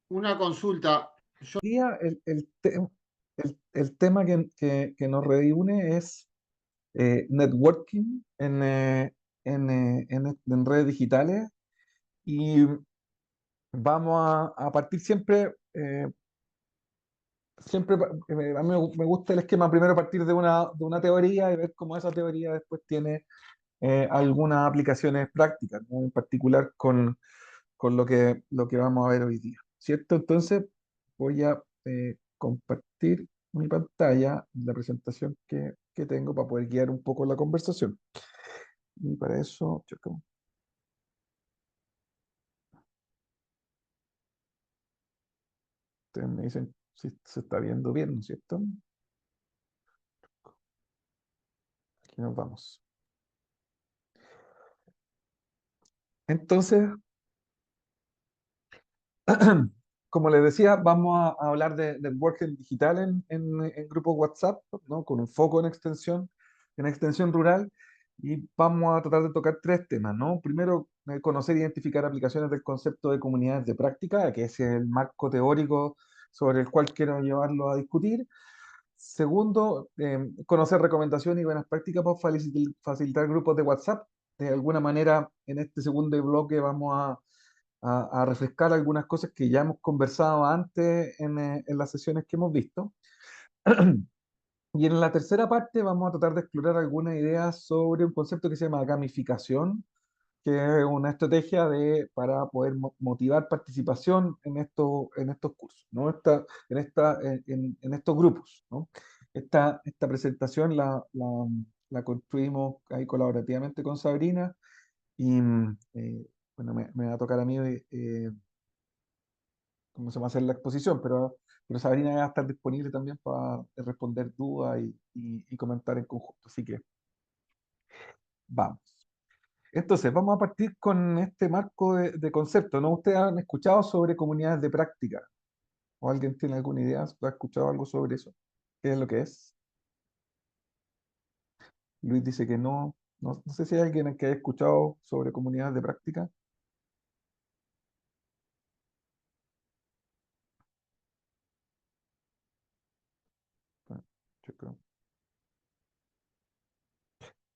Una consulta. Día el tema que nos reúne es networking en redes digitales y vamos a partir siempre, a mí me gusta el esquema primero partir de una teoría y ver cómo esa teoría después tiene algunas aplicaciones prácticas, ¿no? En particular con lo que vamos a ver hoy día, ¿cierto? Entonces voy a compartir mi pantalla, la presentación que tengo para poder guiar un poco la conversación. Y para eso, ustedes me dicen si se está viendo bien, ¿no es cierto? Aquí nos vamos. Entonces, como les decía, vamos a hablar de networking digital en grupos WhatsApp, ¿no? Con un foco en extensión rural, y vamos a tratar de tocar tres temas, ¿no? Primero, conocer e identificar aplicaciones del concepto de comunidades de práctica, que es el marco teórico sobre el cual quiero llevarlo a discutir. Segundo, conocer recomendaciones y buenas prácticas para facilitar grupos de WhatsApp. De alguna manera, en este segundo bloque vamos a refrescar algunas cosas que ya hemos conversado antes en las sesiones que hemos visto. Y en la tercera parte vamos a tratar de explorar algunas ideas sobre un concepto que se llama gamificación, que es una estrategia para poder motivar participación en estos cursos, ¿no? En estos grupos, ¿no? Esta presentación la construimos ahí colaborativamente con Sabrina y bueno, me va a tocar a mí cómo se va a hacer la exposición, pero Sabrina va a estar disponible también para responder dudas y comentar en conjunto. Así que vamos. Entonces, vamos a partir con este marco de concepto, ¿no? ¿Ustedes han escuchado sobre comunidades de práctica? ¿O alguien tiene alguna idea? ¿Ha escuchado algo sobre eso? ¿Qué es lo que es? Luis dice que no. No sé si hay alguien que haya escuchado sobre comunidades de práctica. Ah, yo creo.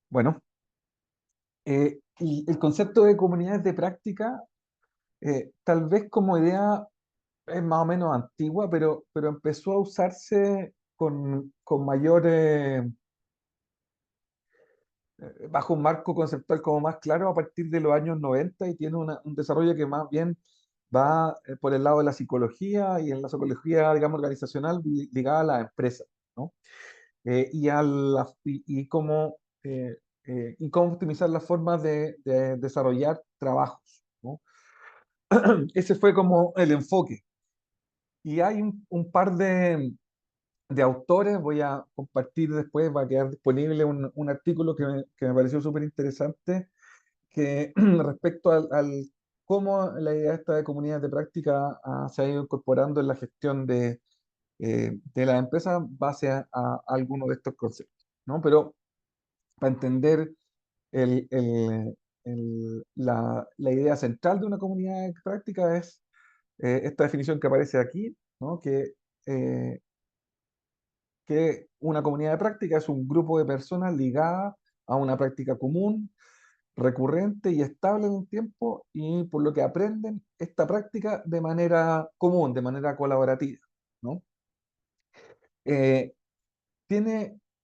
Bueno, y el concepto de comunidades de práctica, tal vez como idea es más o menos antigua, pero empezó a usarse con mayor, bajo un marco conceptual como más claro a partir de los años 90, y tiene un desarrollo que más bien va por el lado de la psicología, y en la psicología, digamos, organizacional ligada a las empresas, ¿no? Y cómo optimizar las formas de desarrollar trabajos, ¿no? Ese fue como el enfoque. Y hay un par de autores, voy a compartir después, va a quedar disponible un artículo que me pareció súper interesante, que respecto al cómo la idea esta de comunidades de práctica se ha ido incorporando en la gestión de las empresas base a algunos de estos conceptos, ¿no? Pero para entender el- el- la idea central de una comunidad de práctica es esta definición que aparece aquí, ¿no? Eh, que una comunidad de práctica es un grupo de personas ligadas a una práctica común, recurrente y estable en el tiempo, y por lo que aprenden esta práctica de manera común, de manera colaborativa, ¿no? Eh,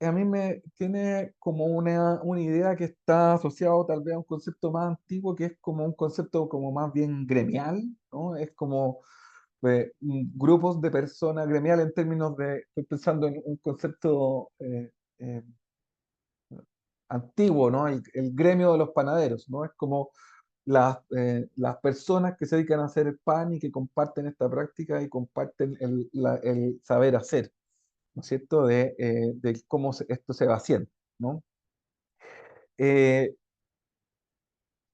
a mí me tiene como una idea que está asociado tal vez a un concepto más antiguo, que es como un concepto como más bien gremial, ¿no? Es como grupos de personas gremial en términos estoy pensando en un concepto eh, antiguo, ¿no? El gremio de los panaderos, ¿no? Es como las personas que se dedican a hacer el pan y que comparten esta práctica y comparten el saber hacer, ¿no es cierto? De cómo esto se va haciendo, ¿no? Eh,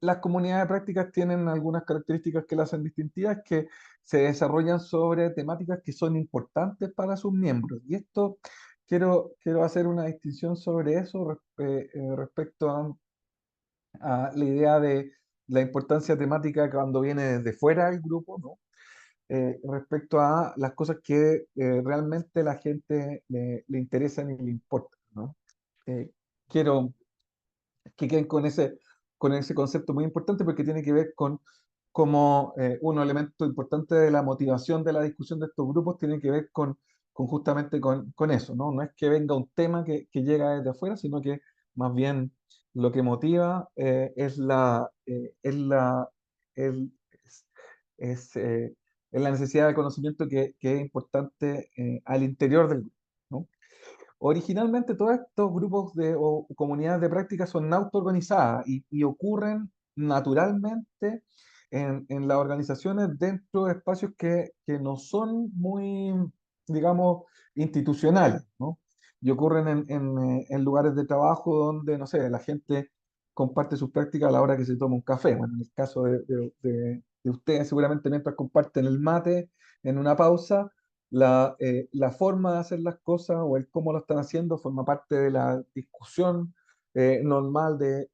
las comunidades de prácticas tienen algunas características que las hacen distintivas, que se desarrollan sobre temáticas que son importantes para sus miembros. Y esto quiero hacer una distinción sobre eso respecto a la idea de la importancia temática cuando viene desde fuera del grupo, ¿no? respecto a las cosas que realmente la gente le interesan y le importan, ¿no? Eh, quiero que queden con ese concepto muy importante porque tiene que ver con cómo un elemento importante de la motivación de la discusión de estos grupos tiene que ver con justamente con eso, ¿no? No es que venga un tema que llega desde afuera, sino que más bien lo que motiva el- es, es, eh, es la necesidad de conocimiento que es importante al interior del grupo, ¿no? Originalmente todos estos grupos o comunidades de práctica son auto-organizadas y ocurren naturalmente en las organizaciones dentro de espacios que no son muy, digamos, institucionales, ¿no? Y ocurren en lugares de trabajo donde, no sé, la gente comparte sus prácticas a la hora que se toma un café. Bueno, en el caso de ustedes, seguramente mientras comparten el mate en una pausa, la forma de hacer las cosas o el cómo lo están haciendo forma parte de la discusión normal de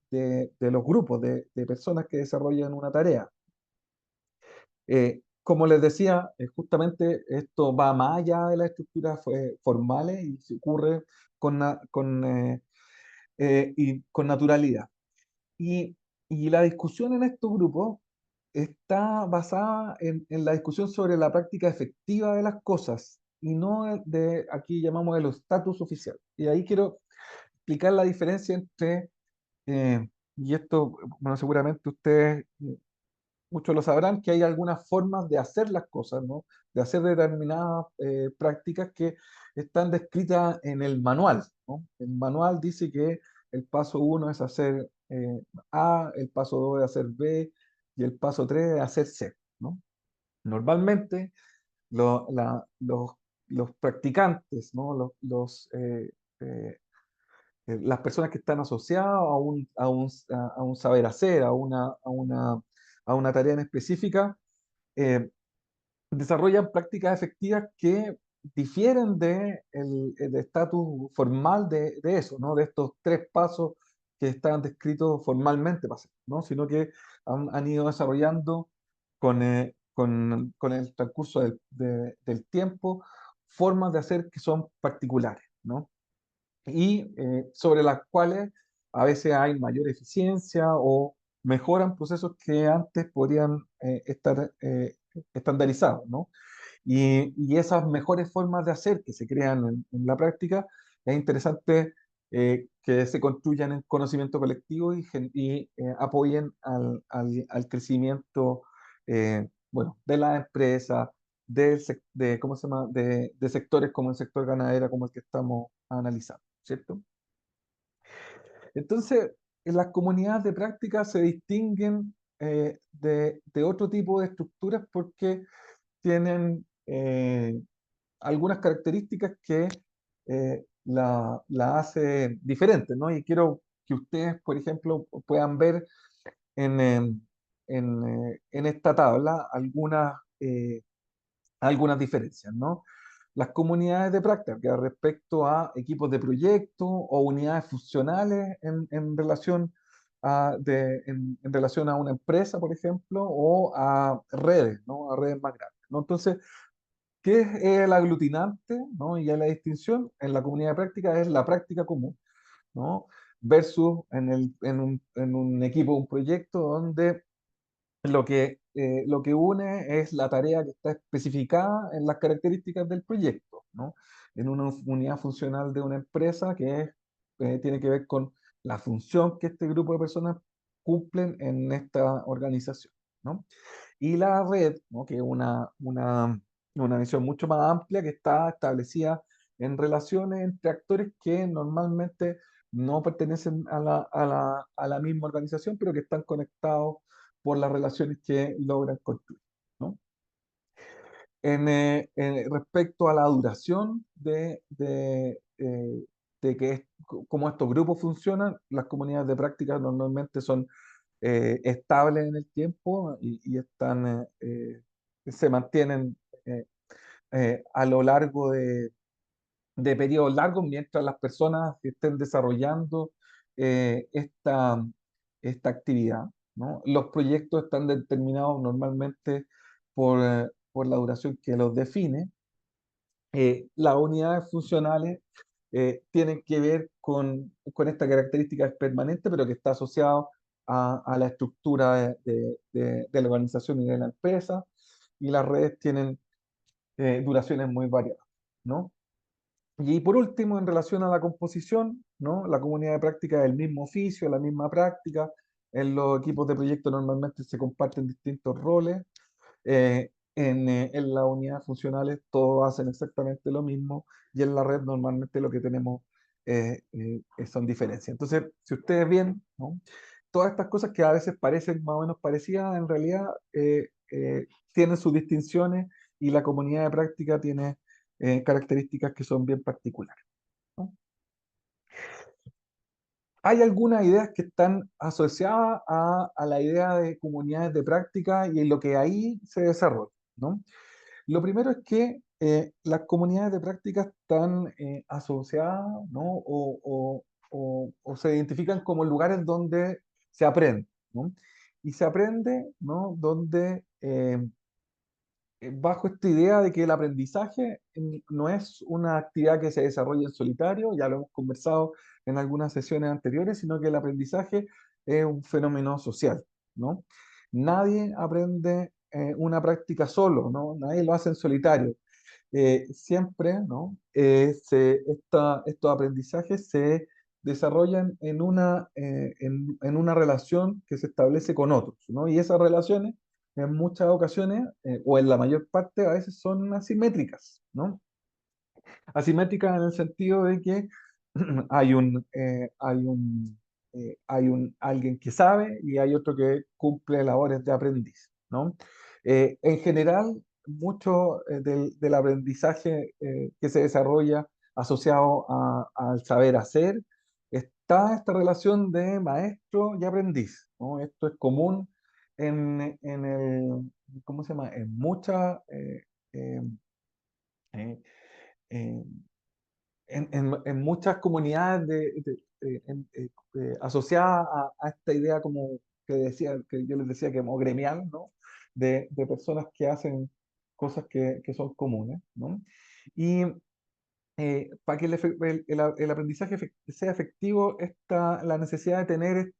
los grupos de personas que desarrollan una tarea. Como les decía, justamente esto va más allá de las estructuras formales y se ocurre con naturalidad. Y, y la discusión en estos grupos está basada en la discusión sobre la práctica efectiva de las cosas y no aquí llamamos el estatus oficial. Y ahí quiero explicar la diferencia entre, y esto, bueno, seguramente ustedes muchos lo sabrán, que hay algunas formas de hacer las cosas, ¿no? De hacer determinadas prácticas que están descritas en el manual, ¿no? El manual dice que el paso uno es hacer A, el paso 2 es hacer B y el paso 3 es hacer C, ¿no? Normalmente los practicantes, ¿no? Las personas que están asociadas a un saber hacer, a una tarea en específica, eh, desarrollan prácticas efectivas que difieren el estatus formal de eso, ¿no? De estos tres pasos que están descritos formalmente, ¿no? Sino que han ido desarrollando con el transcurso del tiempo formas de hacer que son particulares, ¿no? Y sobre las cuales a veces hay mayor eficiencia o mejoran procesos que antes podrían estar estandarizados, ¿no? Y esas mejores formas de hacer que se crean en la práctica, es interesante que se construyan en conocimiento colectivo y apoyen al crecimiento bueno, de la empresa, ¿cómo se llama? De sectores como el sector ganadero, como el que estamos analizando, ¿cierto? Entonces, en las comunidades de práctica se distinguen de otro tipo de estructuras porque tienen algunas características que la hace diferente, ¿no? Y quiero que ustedes, por ejemplo, puedan ver en esta tabla algunas diferencias, ¿no? Las comunidades de práctica respecto a equipos de proyecto o unidades funcionales en relación en relación a una empresa, por ejemplo, o a redes, ¿no? A redes más grandes, ¿no? Entonces, ¿qué es el aglutinante, ¿no? Y ya la distinción en la comunidad de práctica es la práctica común, ¿no? Versus en un equipo, un proyecto donde lo que une es la tarea que está especificada en las características del proyecto, ¿no? En una unidad funcional de una empresa tiene que ver con la función que este grupo de personas cumplen en esta organización, ¿no? Y la red, ¿no? Que es una visión mucho más amplia que está establecida en relaciones entre actores que normalmente no pertenecen a la misma organización, pero que están conectados por las relaciones que logran construir, ¿no? Respecto a la duración de cómo estos grupos funcionan, las comunidades de práctica normalmente son estables en el tiempo y se mantienen eh, a lo largo de periodos largos mientras las personas estén desarrollando eh, esta, esta actividad, ¿no? Los proyectos están determinados normalmente por la duración que los define. Las unidades funcionales tienen que ver con esta característica permanente, pero que está asociado a la estructura de la organización y de la empresa, y las redes tienen duraciones muy variadas, ¿no? Y por último, en relación a la composición, ¿no? La comunidad de práctica es el mismo oficio, la misma práctica. En los equipos de proyecto normalmente se comparten distintos roles. En las unidades funcionales todos hacen exactamente lo mismo, y en la red normalmente lo que tenemos son diferencias. Entonces, si ustedes ven, ¿no? Todas estas cosas que a veces parecen más o menos parecidas, en realidad tienen sus distinciones, y la comunidad de práctica tiene características que son bien particulares, ¿no? Hay algunas ideas que están asociadas a la idea de comunidades de práctica y en lo que ahí se desarrolla, ¿no? Lo primero es que las comunidades de práctica están asociadas, ¿no? O se identifican como lugares donde se aprende, ¿no? Y se aprende, ¿no? Donde bajo esta idea de que el aprendizaje no es una actividad que se desarrolla en solitario, ya lo hemos conversado en algunas sesiones anteriores, sino que el aprendizaje es un fenómeno social, ¿no? Nadie aprende una práctica solo, ¿no? Nadie lo hace en solitario. Siempre, ¿no? Estos aprendizajes se desarrollan en una relación que se establece con otros, ¿no? Y esas relaciones, en muchas ocasiones, o en la mayor parte, a veces son asimétricas, ¿no? Asimétricas en el sentido de que hay alguien que sabe y hay otro que cumple labores de aprendiz, ¿no? En general, mucho del aprendizaje que se desarrolla asociado al saber hacer, está esta relación de maestro y aprendiz, ¿no? Esto es común en ¿cómo se llama? En muchas eh, eh, eh, en muchas comunidades asociadas a esta idea como que yo les decía que como gremial, ¿no? De personas que hacen cosas que son comunes, ¿no? Y para que el aprendizaje sea efectivo, la necesidad de tener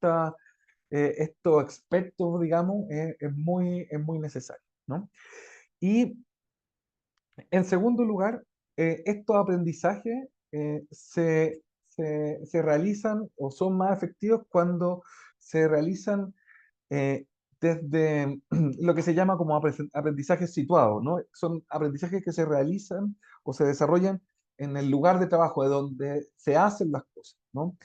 estos expertos, digamos, es muy necesaria, ¿no? Y en segundo lugar, estos aprendizajes se realizan o son más efectivos cuando se realizan desde lo que se llama como aprendizajes situados, ¿no? Son aprendizajes que se realizan o se desarrollan en el lugar de trabajo, de donde se hacen las cosas, ¿no?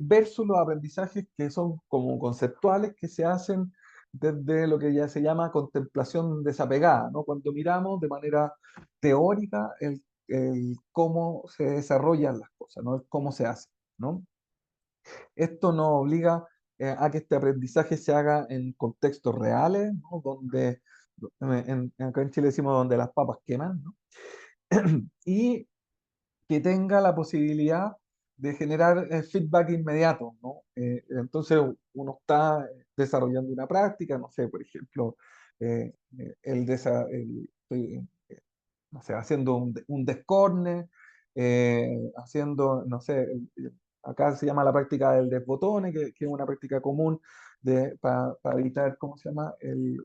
Versus los aprendizajes que son como conceptuales, que se hacen desde lo que ya se llama contemplación desapegada, ¿no? Cuando miramos de manera teórica el cómo se desarrollan las cosas, ¿no? El cómo se hace, ¿no? Esto nos obliga a que este aprendizaje se haga en contextos reales, ¿no? Donde, acá en Chile decimos donde las papas queman, ¿no? Y que tenga la posibilidad de generar feedback inmediato, ¿no? Entonces uno está desarrollando una práctica, no sé, por ejemplo, no sé, haciendo un descorne, haciendo, no sé, acá se llama la práctica del desbotone, que es una práctica común para evitar, ¿cómo se llama?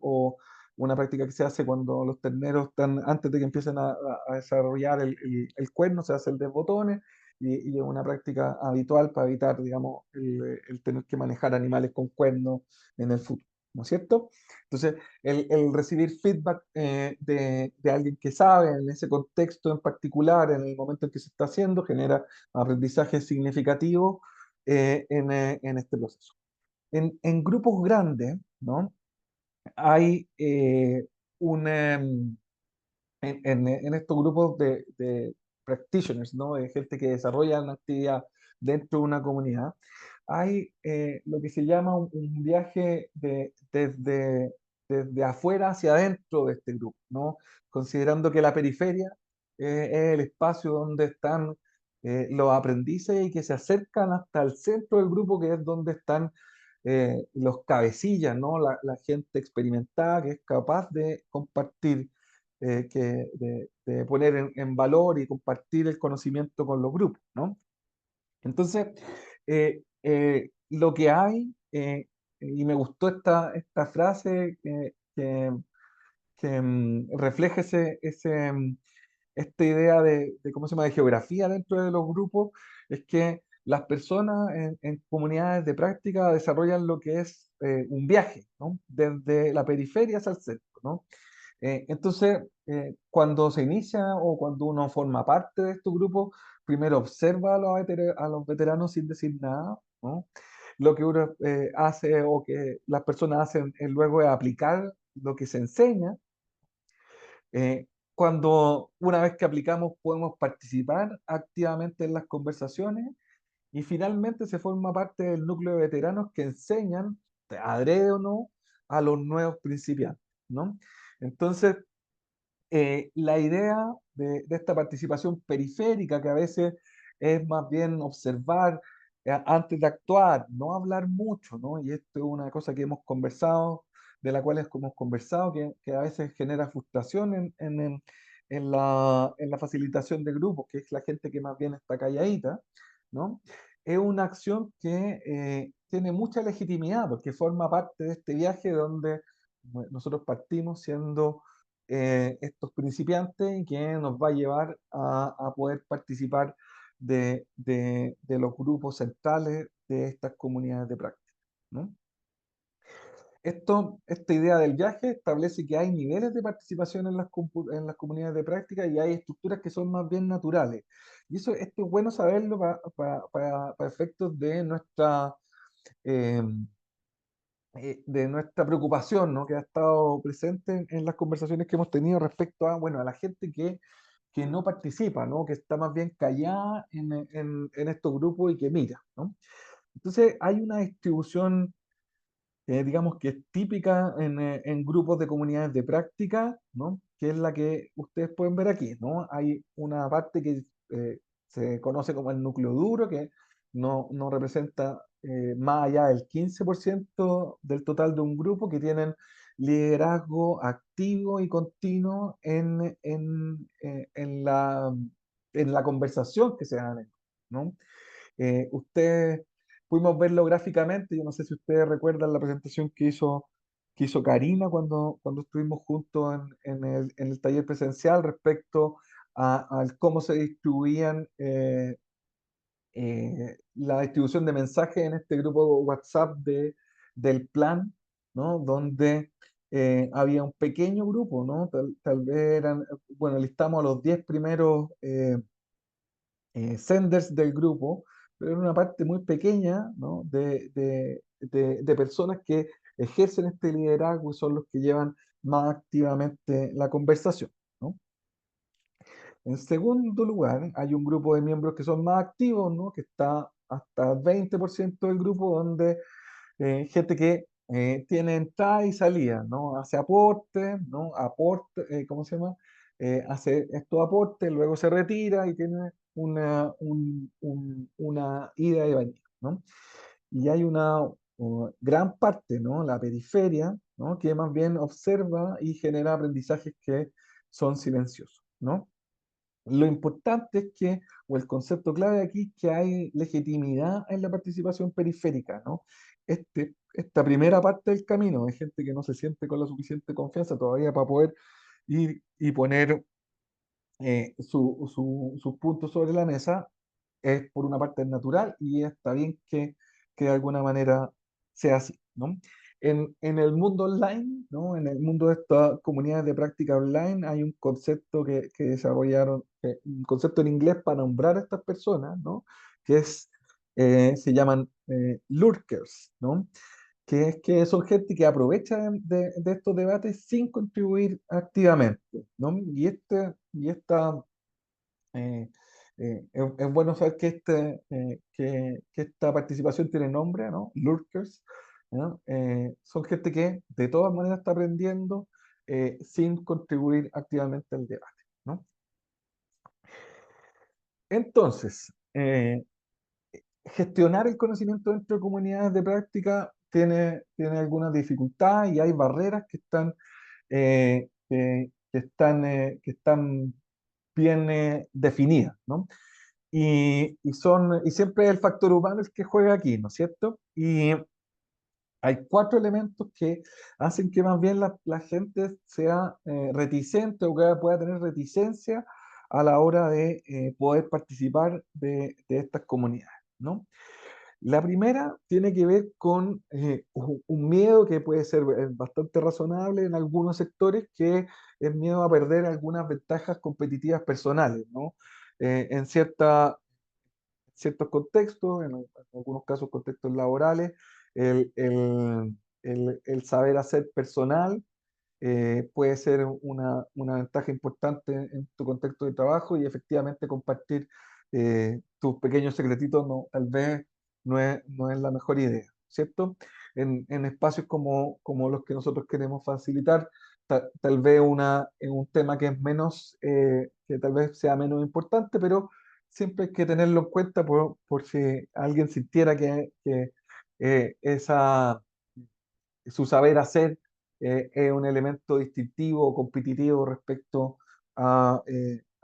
O una práctica que se hace cuando los terneros están, antes de que empiecen a desarrollar el cuerno, se hace el desbotone, y es una práctica habitual para evitar, digamos, el tener que manejar animales con cuernos en el futuro, ¿no es cierto? Entonces, el recibir feedback de alguien que sabe en ese contexto en particular, en el momento en que se está haciendo, genera aprendizaje significativo en este proceso. En grupos grandes, ¿no? Hay un, en estos grupos de practitioners, ¿no? De gente que desarrolla una actividad dentro de una comunidad, hay lo que se llama un viaje desde afuera hacia adentro de este grupo, ¿no? Considerando que la periferia es el espacio donde están los aprendices y que se acercan hasta el centro del grupo, que es donde están los cabecillas, ¿no? La gente experimentada que es capaz de compartir de poner en valor y compartir el conocimiento con los grupos, ¿no? Entonces, lo que hay, y me gustó esta frase que refleja esta idea ¿cómo se llama?, de geografía dentro de los grupos, es que las personas en comunidades de práctica desarrollan lo que es un viaje, ¿no? Desde la periferia hacia el centro, ¿no? Entonces, cuando se inicia o cuando uno forma parte de estos grupos, primero observa a los veteranos sin decir nada, ¿no? Lo que uno hace o que las personas hacen luego es aplicar lo que se enseña. Cuando una vez que aplicamos podemos participar activamente en las conversaciones y finalmente se forma parte del núcleo de veteranos que enseñan, adrede o no, a los nuevos principiantes, ¿no? Entonces, la idea de esta participación periférica, que a veces es más bien observar antes de actuar, no hablar mucho, ¿no? Y esto es una cosa que hemos conversado, de la cual hemos conversado, que a veces genera frustración en la facilitación de grupos, que es la gente que más bien está calladita, ¿no? Es una acción que tiene mucha legitimidad, porque forma parte de este viaje donde bueno, nosotros partimos siendo estos principiantes y que nos va a llevar a poder participar de los grupos centrales de estas comunidades de práctica, ¿no? Esta idea del viaje establece que hay niveles de participación en en las comunidades de práctica y hay estructuras que son más bien naturales. Y esto es bueno saberlo para efectos eh, de nuestra preocupación, ¿no? Que ha estado presente en las conversaciones que hemos tenido respecto a, bueno, a la gente que no participa, ¿no? Que está más bien callada en estos grupos y que mira, ¿no? Entonces hay una distribución, digamos, que es típica en grupos de comunidades de práctica, ¿no? Que es la que ustedes pueden ver aquí, ¿no? Hay una parte que se conoce como el núcleo duro, que no representa más allá del 15% del total de un grupo, que tienen liderazgo activo y continuo en la conversación que se da, ¿no? Ustedes pudimos verlo gráficamente, yo no sé si ustedes recuerdan la presentación que hizo Karina cuando estuvimos juntos en el taller presencial respecto al cómo se distribuían la distribución de mensajes en este grupo WhatsApp del plan, ¿no? Donde había un pequeño grupo, ¿no? Tal vez eran, bueno, listamos a los 10 primeros senders del grupo, pero era una parte muy pequeña, ¿no? de personas que ejercen este liderazgo y son los que llevan más activamente la conversación, ¿no? En segundo lugar, hay un grupo de miembros que son más activos, ¿no? Que está hasta 20% del grupo, donde gente que tiene entrada y salida, ¿no? Hace aporte, ¿no? Aporte, ¿cómo se llama? Hace estos aportes, luego se retira y tiene una ida y venida, ¿no? Y hay una gran parte, ¿no? La periferia, ¿no? Que más bien observa y genera aprendizajes que son silenciosos, ¿no? Lo importante es que, o el concepto clave aquí, es que hay legitimidad en la participación periférica, ¿no? Esta primera parte del camino, hay gente que no se siente con la suficiente confianza todavía para poder ir y poner sus puntos sobre la mesa, es por una parte natural y está bien que de alguna manera sea así, ¿no? En el mundo online, ¿no? En el mundo de estas comunidades de práctica online, hay un concepto que desarrollaron, un concepto en inglés para nombrar a estas personas, ¿no? Que se llaman lurkers, ¿no? Que es que son gente que aprovecha de estos debates sin contribuir activamente, ¿no? Y esta es bueno saber que esta participación tiene nombre, ¿no? Lurkers, ¿no? Son gente que de todas maneras está aprendiendo sin contribuir activamente al debate, ¿no? Entonces, gestionar el conocimiento dentro de comunidades de práctica tiene algunas dificultades y hay barreras que que están bien definidas, ¿no? Y siempre el factor humano es el que juega aquí, ¿no es cierto? Y hay cuatro elementos que hacen que más bien la gente sea reticente o que pueda tener reticencia a la hora de poder participar de estas comunidades, ¿no? La primera tiene que ver con un miedo que puede ser bastante razonable en algunos sectores, que es miedo a perder algunas ventajas competitivas personales, ¿no? En ciertos contextos, en algunos casos contextos laborales, el, el- el saber hacer personal puede ser una ventaja importante en tu contexto de trabajo, y efectivamente compartir tus pequeños secretitos no, tal vez no es la mejor idea, ¿cierto? En espacios como los que nosotros queremos facilitar, tal vez un tema que es menos, que tal vez sea menos importante, pero siempre hay que tenerlo en cuenta por si alguien sintiera que esa su saber hacer es un elemento distintivo o competitivo respecto a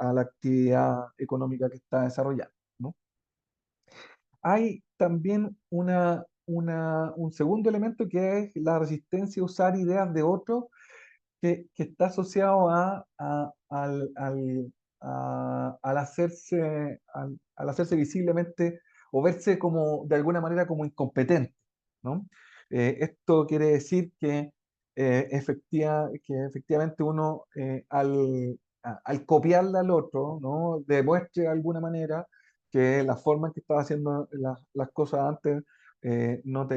la actividad económica que está desarrollando, ¿no? Hay también un segundo elemento, que es la resistencia a usar ideas de otros, que está asociado al hacerse visiblemente o verse como de alguna manera como incompetente, ¿no? Esto quiere decir que efectivamente uno al copiarle al otro, ¿no? Demuestre de alguna manera que la forma en que estaba haciendo las cosas antes no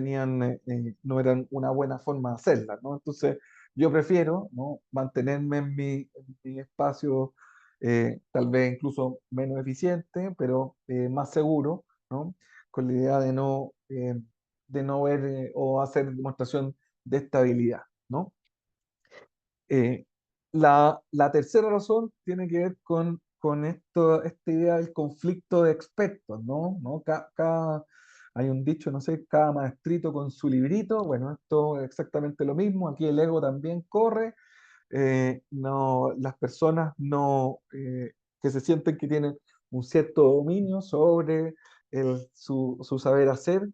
eran una buena forma de hacerlas, ¿no? Entonces, yo prefiero, ¿no?, mantenerme en mi espacio, tal vez incluso menos eficiente, pero más seguro, ¿no? Con la idea de no ver o hacer demostración de estabilidad, ¿no? Eh, la tercera razón tiene que ver con esta idea del conflicto de expertos, ¿no? Hay un dicho, no sé, cada maestrito con su librito. Bueno, esto es exactamente lo mismo. Aquí el ego también corre. No, las personas que se sienten que tienen un cierto dominio sobre su saber hacer,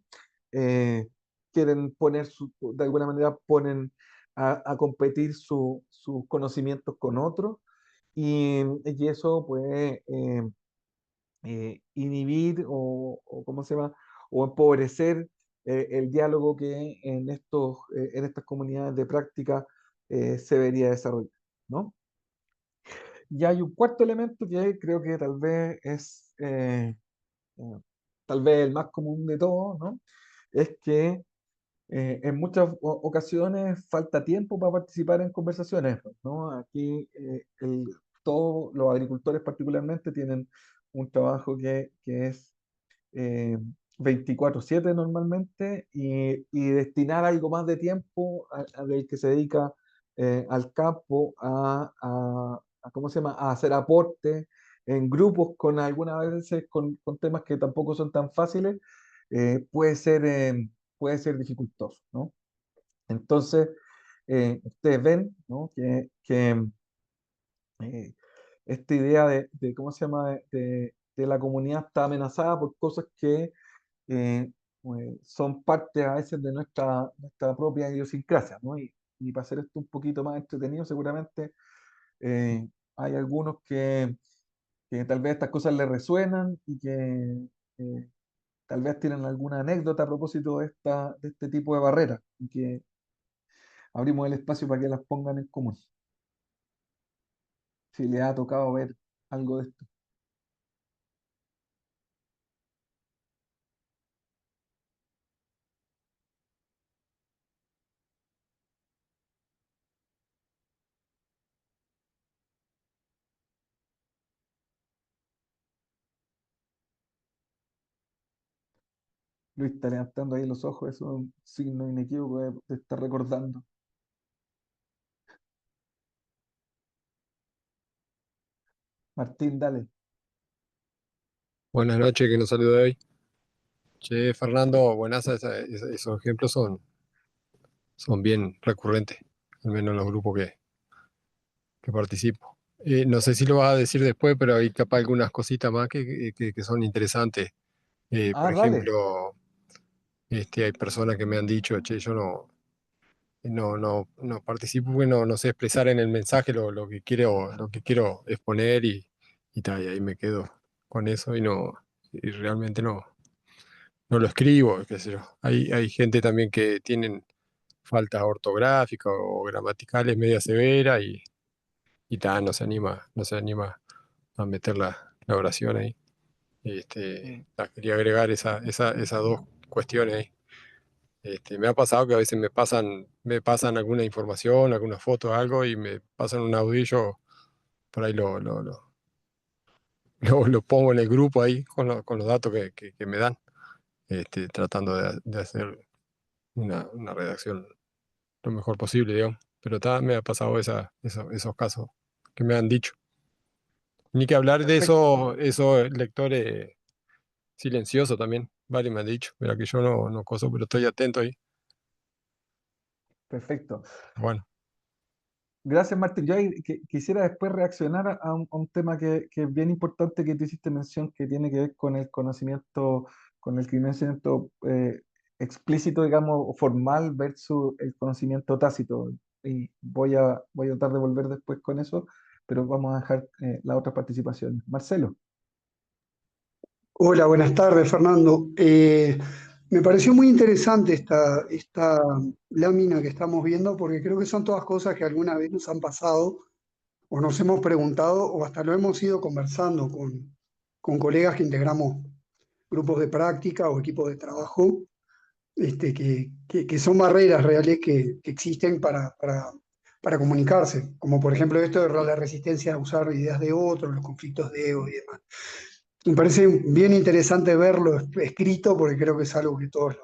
eh, quieren de alguna manera ponen a competir sus conocimientos con otros, y eso puede inhibir o ¿cómo se llama? O empobrecer el diálogo que en estas comunidades de práctica se debería desarrollar, ¿no? Y hay un cuarto elemento que creo que eh, tal vez el más común de todos, ¿no? Es que en muchas ocasiones falta tiempo para participar en conversaciones, ¿no? Aquí todos los agricultores particularmente tienen un trabajo que es eh, 24/7 normalmente, y destinar algo más de tiempo del que se dedica al campo ¿cómo se llama?, a hacer aporte en grupos con algunas veces con temas que tampoco son tan fáciles, puede ser dificultoso, ¿no? Entonces, ustedes ven, ¿no?, que esta idea ¿cómo se llama?, de la comunidad está amenazada por cosas que son parte a veces de nuestra propia idiosincrasia, ¿no? Y para hacer esto un poquito más entretenido, seguramente eh, hay algunos que tal vez estas cosas les resuenan, y que eh, tal vez tienen alguna anécdota a propósito de este tipo de barreras, y que abrimos el espacio para que las pongan en común, si les ha tocado ver algo de esto. Luis está levantando ahí los ojos, eso es un signo inequívoco de estar recordando. Martín, dale. Buenas noches, que nos saluda hoy. Che, Fernando, buenas, esos ejemplos son bien recurrentes, al menos en los grupos que que participo. No sé si lo vas a decir después, pero hay capaz algunas cositas más que son interesantes. Por Ah, dale. ejemplo, hay personas que me han dicho, che, yo no participo porque no sé expresar en el mensaje lo que quiero exponer y tal, y ahí me quedo con eso y realmente no lo escribo, qué sé yo. Hay gente también que tienen faltas ortográficas o gramaticales media severa y tal, no se anima a meter la oración ahí. Mm. Quería agregar esas dos cuestiones ahí. Me ha pasado que a veces me pasan alguna información, alguna foto, algo, y me pasan un audio y yo por ahí lo pongo en el grupo ahí con los datos que me dan, tratando de hacer una redacción lo mejor posible, digamos. Pero me ha pasado esos casos que me han dicho. Ni que hablar de Perfecto, esos lectores silenciosos también. Varios me han dicho, mira que yo no coso, pero estoy atento ahí. perfecto. Bueno, Gracias, Martín. Yo ahí quisiera después reaccionar a un tema que es bien importante que tú hiciste mención, que tiene que ver con el conocimiento, con el conocimiento explícito, digamos, o formal versus el conocimiento tácito. Y voy a tratar de volver después con eso, pero vamos a dejar las otras participaciones. Marcelo, Hola, buenas tardes, Fernando. Me pareció muy interesante esta lámina que estamos viendo porque creo que son todas cosas que alguna vez nos han pasado o nos hemos preguntado o hasta lo hemos ido conversando con colegas que integramos grupos de práctica o equipos de trabajo, que son barreras reales que existen para comunicarse, como por ejemplo esto de la resistencia a usar ideas de otros, los conflictos de ego y demás. Me parece bien interesante verlo escrito porque creo que es algo que todos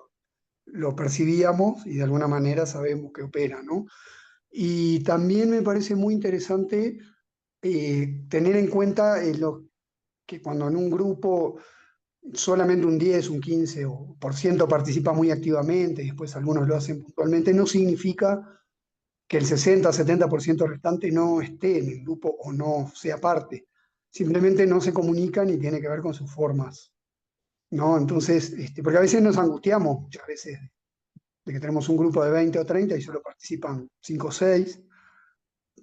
lo percibíamos y de alguna manera sabemos que opera, ¿no? Y también me parece muy interesante tener en cuenta que cuando en un grupo solamente un 10 un 15 por ciento participa muy activamente y después algunos lo hacen puntualmente, no significa que el 60-70% restante no esté en el grupo o no sea parte. Simplemente no se comunican y tiene que ver con sus formas, ¿no? Entonces, porque a veces nos angustiamos, muchas veces, de que tenemos un grupo de 20 o 30 y solo participan 5 o 6,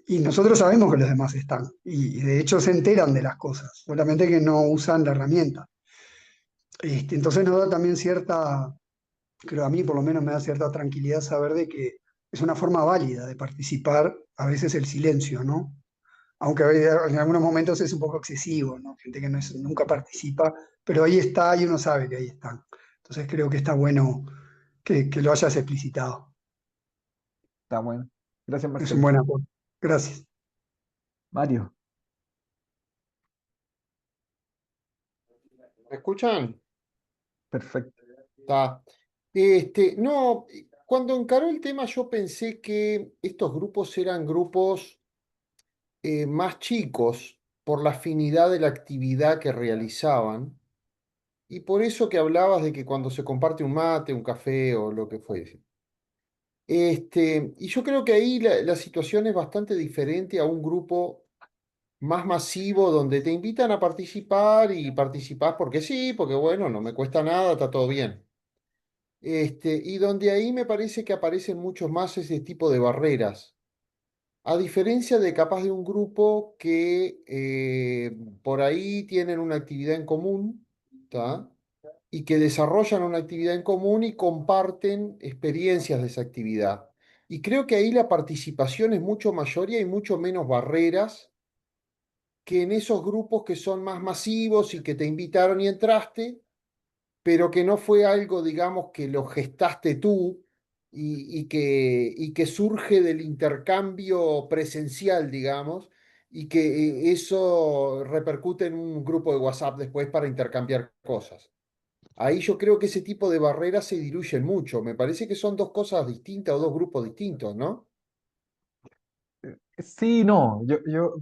y nosotros sabemos que los demás están, y de hecho se enteran de las cosas, solamente que no usan la herramienta. Entonces nos da también cierta, creo a mí por lo menos me da cierta tranquilidad saber de que es una forma válida de participar, a veces el silencio, ¿no? Aunque en algunos momentos es un poco excesivo, ¿no? Gente que nunca participa, pero ahí está y uno sabe que ahí están. Entonces creo que está bueno que lo hayas explicitado. está bueno. Gracias, Es un Marcelo. buen aporte. Gracias. Mario, ¿Me escuchan? perfecto. Está. No, cuando encaró el tema yo pensé que estos grupos eran grupos más chicos por la afinidad de la actividad que realizaban y por eso que hablabas de que cuando se comparte un mate, un café o lo que fuese. Y yo creo que ahí la situación es bastante diferente a un grupo más masivo donde te invitan a participar y participás porque sí, porque bueno, no me cuesta nada, está todo bien. Y donde ahí me parece que aparecen mucho más ese tipo de barreras. A diferencia de capaz de un grupo que por ahí tienen una actividad en común, ¿tá? Y que desarrollan una actividad en común y comparten experiencias de esa actividad. Y creo que ahí la participación es mucho mayor y hay mucho menos barreras que en esos grupos que son más masivos y que te invitaron y entraste, pero que no fue algo, digamos, que lo gestaste tú y que surge del intercambio presencial, digamos, y que eso repercute en un grupo de WhatsApp después para intercambiar cosas. Ahí yo creo que ese tipo de barreras se diluyen mucho. Me parece que son dos cosas distintas o dos grupos distintos, ¿no? Sí, no,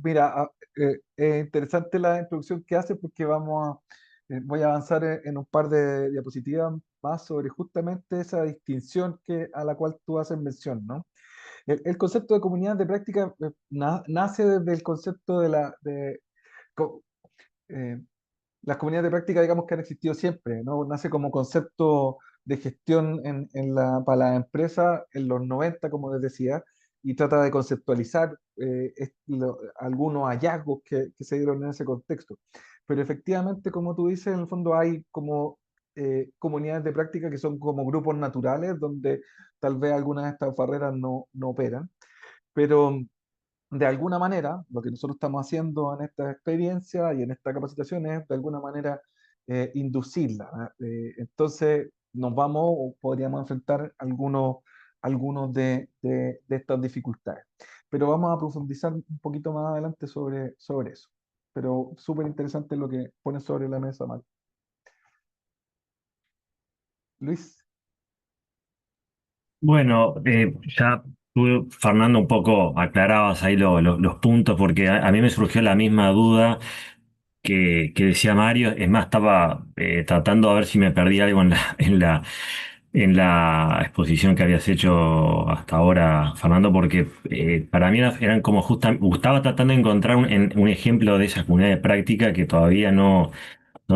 mira, es interesante la introducción que hace porque voy a avanzar en un par de diapositivas más sobre justamente esa distinción a la cual tú haces mención, ¿no? El concepto de comunidad de práctica nace desde el concepto co- eh, las comunidades de práctica, digamos que han existido siempre, ¿no? Nace como concepto de gestión para la empresa en los 90, como les decía, y trata de conceptualizar algunos hallazgos que se dieron en ese contexto. Pero efectivamente, como tú dices, en el fondo hay como comunidades de práctica que son como grupos naturales, donde tal vez algunas de estas barreras no operan, pero de alguna manera, lo que nosotros estamos haciendo en esta experiencia y en esta capacitación es de alguna manera inducirla. ¿Ah? Entonces nos vamos o podríamos enfrentar algunos de estas dificultades. Pero vamos a profundizar un poquito más adelante sobre eso. Pero súper interesante lo que pone sobre la mesa, Marco. Luis. Bueno, ya tú, Fernando, un poco aclarabas ahí los puntos, porque a mí me surgió la misma duda que decía Mario. Es más, estaba tratando a ver si me perdí algo en la exposición que habías hecho hasta ahora, Fernando, porque para mí eran como estaba tratando de encontrar un ejemplo de esa comunidad de práctica que todavía no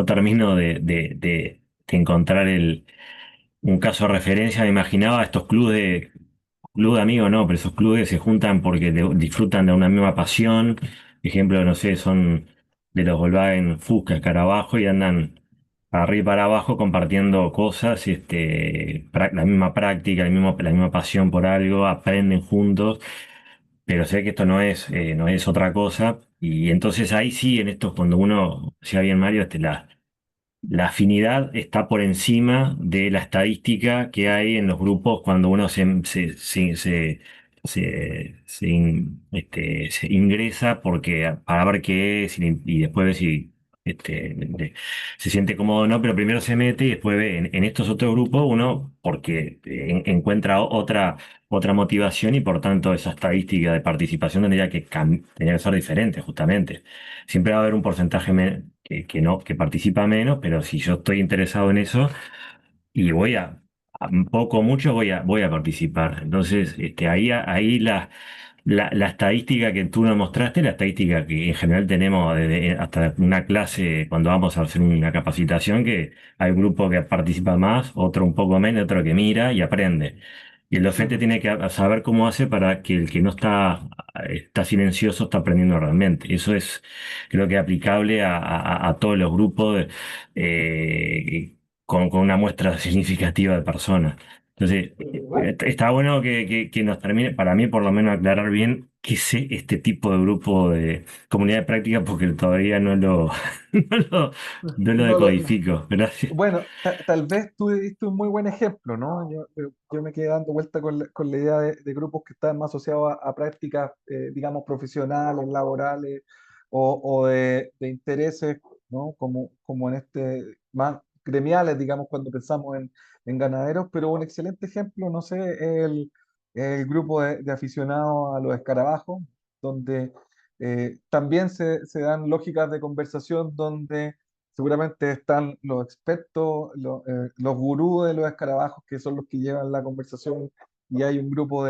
termino de encontrar un caso de referencia. Me imaginaba estos club de amigos, no, pero esos clubes que se juntan porque disfrutan de una misma pasión. Ejemplo, no sé, son de los Volkswagen Fusca, Escarabajo, y andan para arriba y para abajo compartiendo cosas, la misma práctica, la misma pasión por algo, aprenden juntos, pero sé que esto no es otra cosa. Y entonces ahí sí, en esto, cuando uno, decía bien Mario, la afinidad está por encima de la estadística que hay en los grupos cuando uno se ingresa porque, para ver qué es y después ver si se siente cómodo o no, pero primero se mete y después ve en estos otros grupos uno porque encuentra otra motivación, y por tanto esa estadística de participación tendría que ser diferente justamente. Siempre va a haber un porcentaje que no, que participa menos, pero si yo estoy interesado en eso y a poco o mucho voy a participar. Entonces, ahí la estadística que tú nos mostraste, la estadística que en general tenemos hasta una clase cuando vamos a hacer una capacitación, que hay un grupo que participa más, otro un poco menos, otro que mira y aprende. Y el docente tiene que saber cómo hace para que el que no está silencioso está aprendiendo realmente. Eso es, creo que, aplicable a todos los grupos, con una muestra significativa de personas. Entonces, está bueno que nos termine, para mí por lo menos, aclarar bien qué es este tipo de grupo de comunidad de práctica, porque todavía no lo, no lo No lo, decodifico. Gracias. Bueno, tal vez tú diste un muy buen ejemplo, ¿no? Yo me quedé dando vuelta con la idea de grupos que están más asociados a prácticas, digamos, profesionales, laborales o de intereses, ¿no? Como en más gremiales, digamos, cuando pensamos en ganaderos, pero un excelente ejemplo, no sé, es el grupo de aficionados a los escarabajos, donde también se dan lógicas de conversación donde seguramente están los expertos, los gurús de los escarabajos, que son los que llevan la conversación, y hay un grupo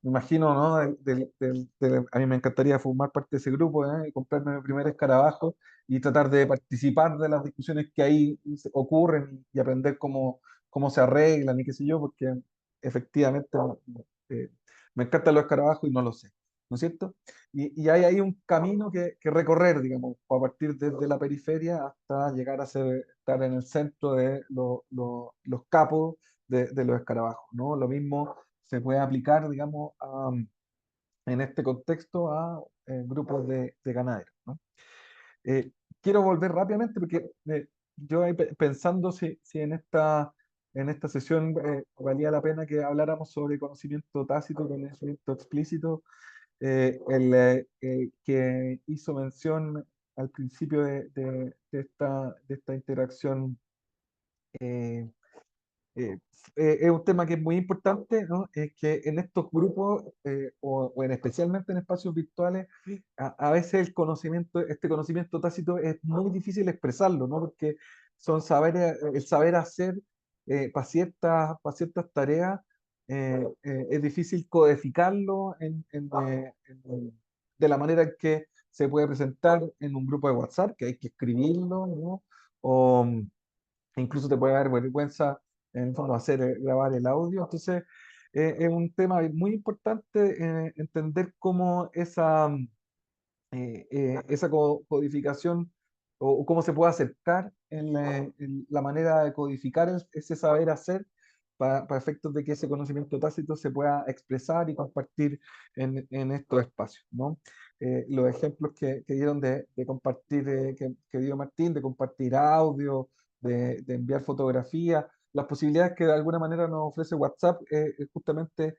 me imagino, ¿no? A mí me encantaría formar parte de ese grupo, ¿eh? Y comprarme mi primer escarabajo y tratar de participar de las discusiones que ahí ocurren y aprender cómo se arreglan y qué sé yo, porque efectivamente eh, me encantan los escarabajos y no lo sé, ¿no es cierto? Y hay ahí un camino que recorrer, digamos, a partir desde la periferia hasta llegar a estar en el centro de los capos de los escarabajos, ¿no? Lo mismo se puede aplicar, digamos, en este contexto a grupos de ganaderos, ¿no? Eh, Quiero volver rápidamente porque yo ahí pensando si en esta sesión valía la pena que habláramos sobre conocimiento tácito, conocimiento explícito, que hizo mención al principio de esta interacción. eh, eh, es un tema que es muy importante, ¿no? Es que en estos grupos, o especialmente en espacios virtuales, a veces este conocimiento tácito es muy difícil expresarlo, ¿no? Porque el saber hacer para ciertas tareas es difícil codificarlo de la manera en que se puede presentar en un grupo de WhatsApp, que hay que escribirlo, ¿no? O incluso te puede dar vergüenza en el fondo grabar el audio. Entonces, es un tema muy importante entender cómo esa codificación o cómo se puede acercar en la manera de codificar ese saber hacer para efectos de que ese conocimiento tácito se pueda expresar y compartir en estos espacios, ¿no? Los ejemplos que dieron de compartir, que dio Martín, de compartir audio, de enviar fotografías, las posibilidades que de alguna manera nos ofrece WhatsApp, justamente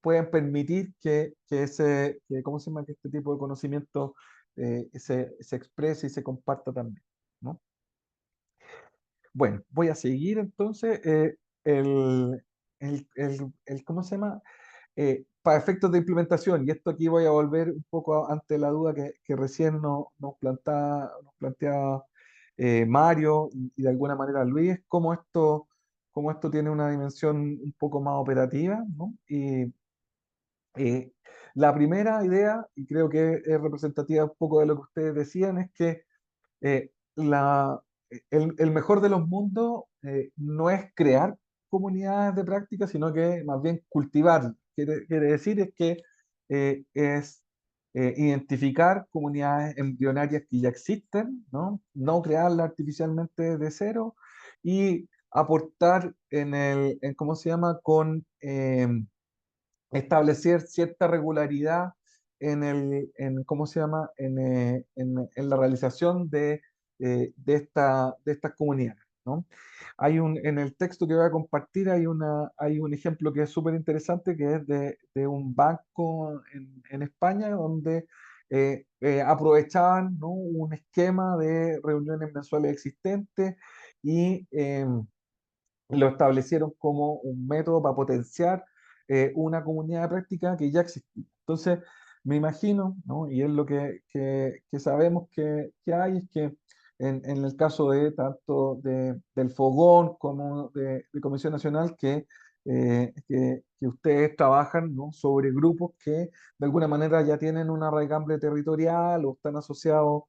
pueden permitir ¿cómo se llama? Que este tipo de conocimiento se exprese y se comparta también, ¿no? Bueno, voy a seguir entonces ¿cómo se llama? Para efectos de implementación, y esto aquí voy a volver un poco ante la duda que recién nos planteaba Mario y de alguna manera Luis, cómo esto tiene una dimensión un poco más operativa, ¿no? Eh, la primera idea, y creo que es representativa un poco de lo que ustedes decían, es que eh, la, el mejor de los mundos no es crear comunidades de práctica, sino que más bien cultivarlas. Quiere decir es que es identificar comunidades embrionarias que ya existen, ¿no? No crearlas artificialmente de cero y aportar ¿cómo se llama? Establecer cierta regularidad ¿cómo se llama? En la realización de estas comunidades, ¿no? En el texto que voy a compartir hay un ejemplo que es súper interesante, que es de un banco en España, donde aprovechaban, ¿no? Un esquema de reuniones mensuales existentes y lo establecieron como un método para potenciar una comunidad de práctica que ya existía. Entonces, me imagino, ¿no? Y es lo que sabemos que hay, es que en el caso de tanto del Fogón como de Comisión Nacional, que ustedes trabajan, ¿no? Sobre grupos que de alguna manera ya tienen una raigambre territorial o están asociados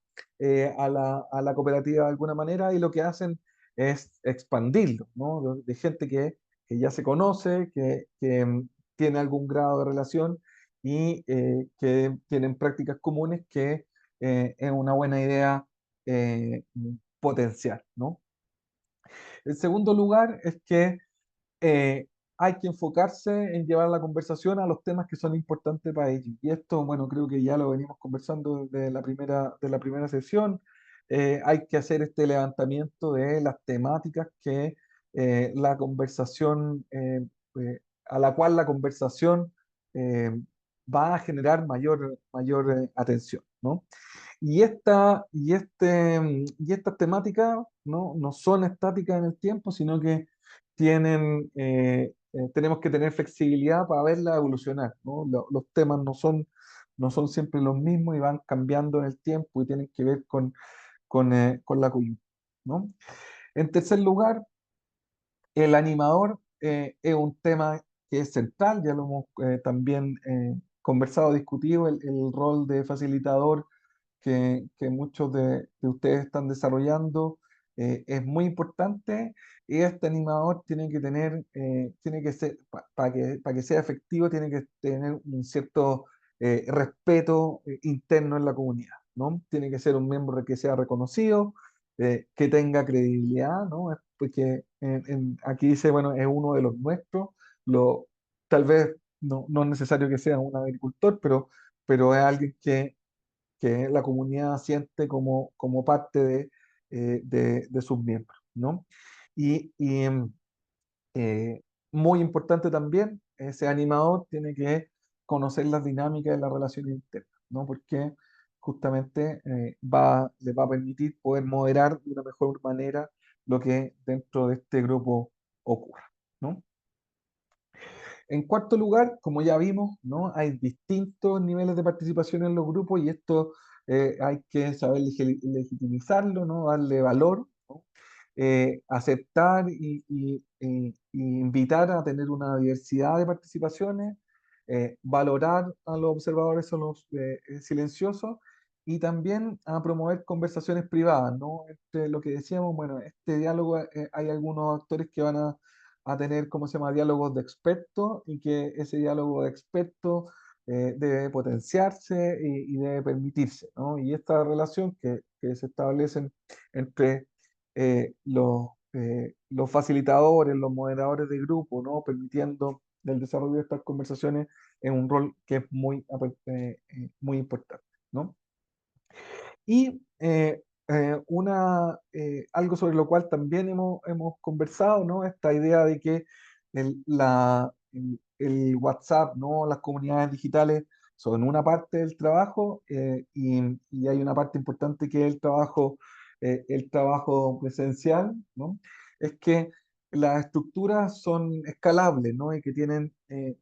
a la cooperativa de alguna manera y lo que hacen es expandirlo, ¿no? De gente que ya se conoce, que tiene algún grado de relación y que tienen prácticas comunes que es una buena idea potenciar, ¿no? El segundo lugar es que eh, hay que enfocarse en llevar la conversación a los temas que son importantes para ellos. Y esto, bueno, creo que ya lo venimos conversando desde de la primera sesión. Hay que hacer este levantamiento de las temáticas que la conversación, a la cual la conversación eh, va a generar mayor atención, ¿no? Y estas temáticas no son estáticas en el tiempo, sino que tenemos que tener flexibilidad para verlas evolucionar, ¿no? Los temas no son siempre los mismos y van cambiando en el tiempo y tienen que ver con la coyuntura, ¿no? En tercer lugar, el animador es un tema que es central, ya lo hemos también conversado, discutido, el rol de facilitador que muchos de ustedes están desarrollando es muy importante y este animador tiene que ser, para que sea efectivo, tiene que tener un cierto respeto interno en la comunidad, ¿no? Tiene que ser un miembro que sea reconocido, que tenga credibilidad, ¿no? Porque aquí dice, bueno, es uno de los nuestros, tal vez no es necesario que sea un agricultor, pero es alguien que la comunidad siente como parte de sus miembros, ¿no? Y eh, muy importante también, ese animador tiene que conocer las dinámicas de las relaciones internas, ¿no? Porque justamente le va a permitir poder moderar de una mejor manera lo que dentro de este grupo ocurra, ¿no? En cuarto lugar, como ya vimos, ¿no? Hay distintos niveles de participación en los grupos y esto hay que saber legitimizarlo, ¿no? Darle valor, ¿no? Aceptar y invitar a tener una diversidad de participaciones, valorar a los observadores o los silenciosos y también a promover conversaciones privadas, ¿no? Entre lo que decíamos, bueno, este diálogo, hay algunos actores que van a tener, ¿cómo se llama?, diálogos de expertos y que ese diálogo de expertos debe potenciarse y debe permitirse, ¿no? Y esta relación que se establece entre los facilitadores, los moderadores de grupo, ¿no? Permitiendo el desarrollo de estas conversaciones es un rol que es muy importante, ¿no? Y algo sobre lo cual también hemos conversado, ¿no? Esta idea de que el WhatsApp, ¿no? Las comunidades digitales son una parte del trabajo y hay una parte importante que es el trabajo presencial, ¿no? Es que las estructuras son escalables, ¿no? Y que tienen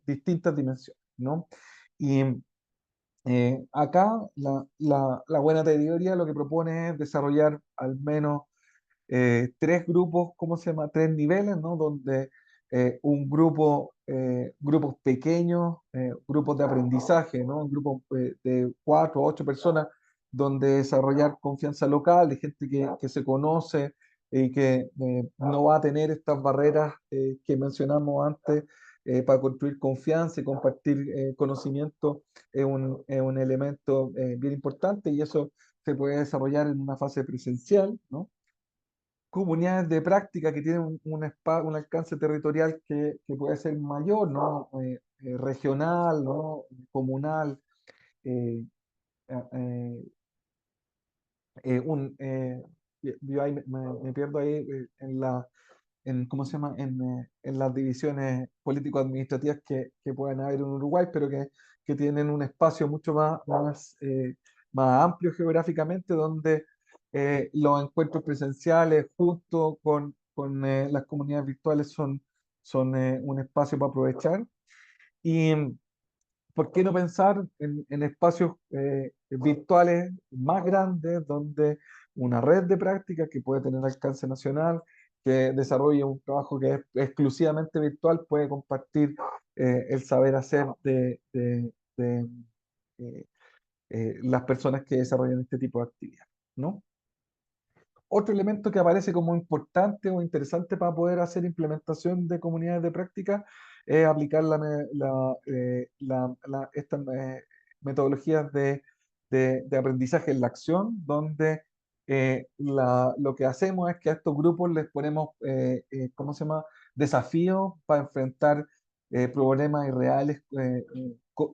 distintas dimensiones, ¿no? Y acá la buena teoría lo que propone es desarrollar al menos tres grupos, ¿cómo se llama? Tres niveles, ¿no? Donde grupos pequeños, grupos de aprendizaje, ¿no? Grupos de 4 o 8 personas, donde desarrollar confianza local, de gente que se conoce y que no va a tener estas barreras que mencionamos antes para construir confianza y compartir conocimiento es un elemento bien importante y eso se puede desarrollar en una fase presencial, ¿no? Comunidades de práctica que tienen un alcance territorial que puede ser mayor, ¿no? Regional, ¿no? Comunal, eh, eh, yo ahí me pierdo ahí ¿cómo se llama? En las divisiones político-administrativas que pueden haber en Uruguay, pero que tienen un espacio mucho más amplio geográficamente, donde los encuentros presenciales junto con las comunidades virtuales son un espacio para aprovechar. Y ¿por qué no pensar en espacios virtuales más grandes donde una red de prácticas que puede tener alcance nacional, que desarrolle un trabajo que es exclusivamente virtual, puede compartir el saber hacer de, eh, las personas que desarrollan este tipo de actividad, ¿no? Otro elemento que aparece como importante o interesante para poder hacer implementación de comunidades de práctica es aplicar estas metodologías de aprendizaje en la acción, donde lo que hacemos es que a estos grupos les ponemos, ¿cómo se llama?, desafíos para enfrentar problemas irreales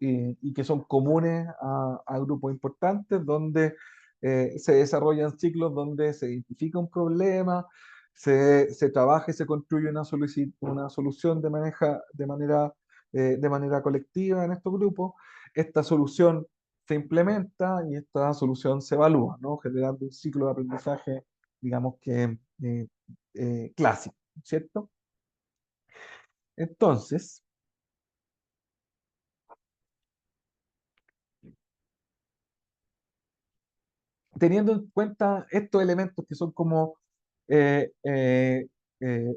y que son comunes a grupos importantes, donde se desarrollan ciclos donde se identifica un problema, se trabaja y se construye una solución de manera colectiva en estos grupos. Esta solución se implementa y esta solución se evalúa, ¿no? Generando un ciclo de aprendizaje, digamos que clásico, ¿cierto? Entonces, teniendo en cuenta estos elementos que son como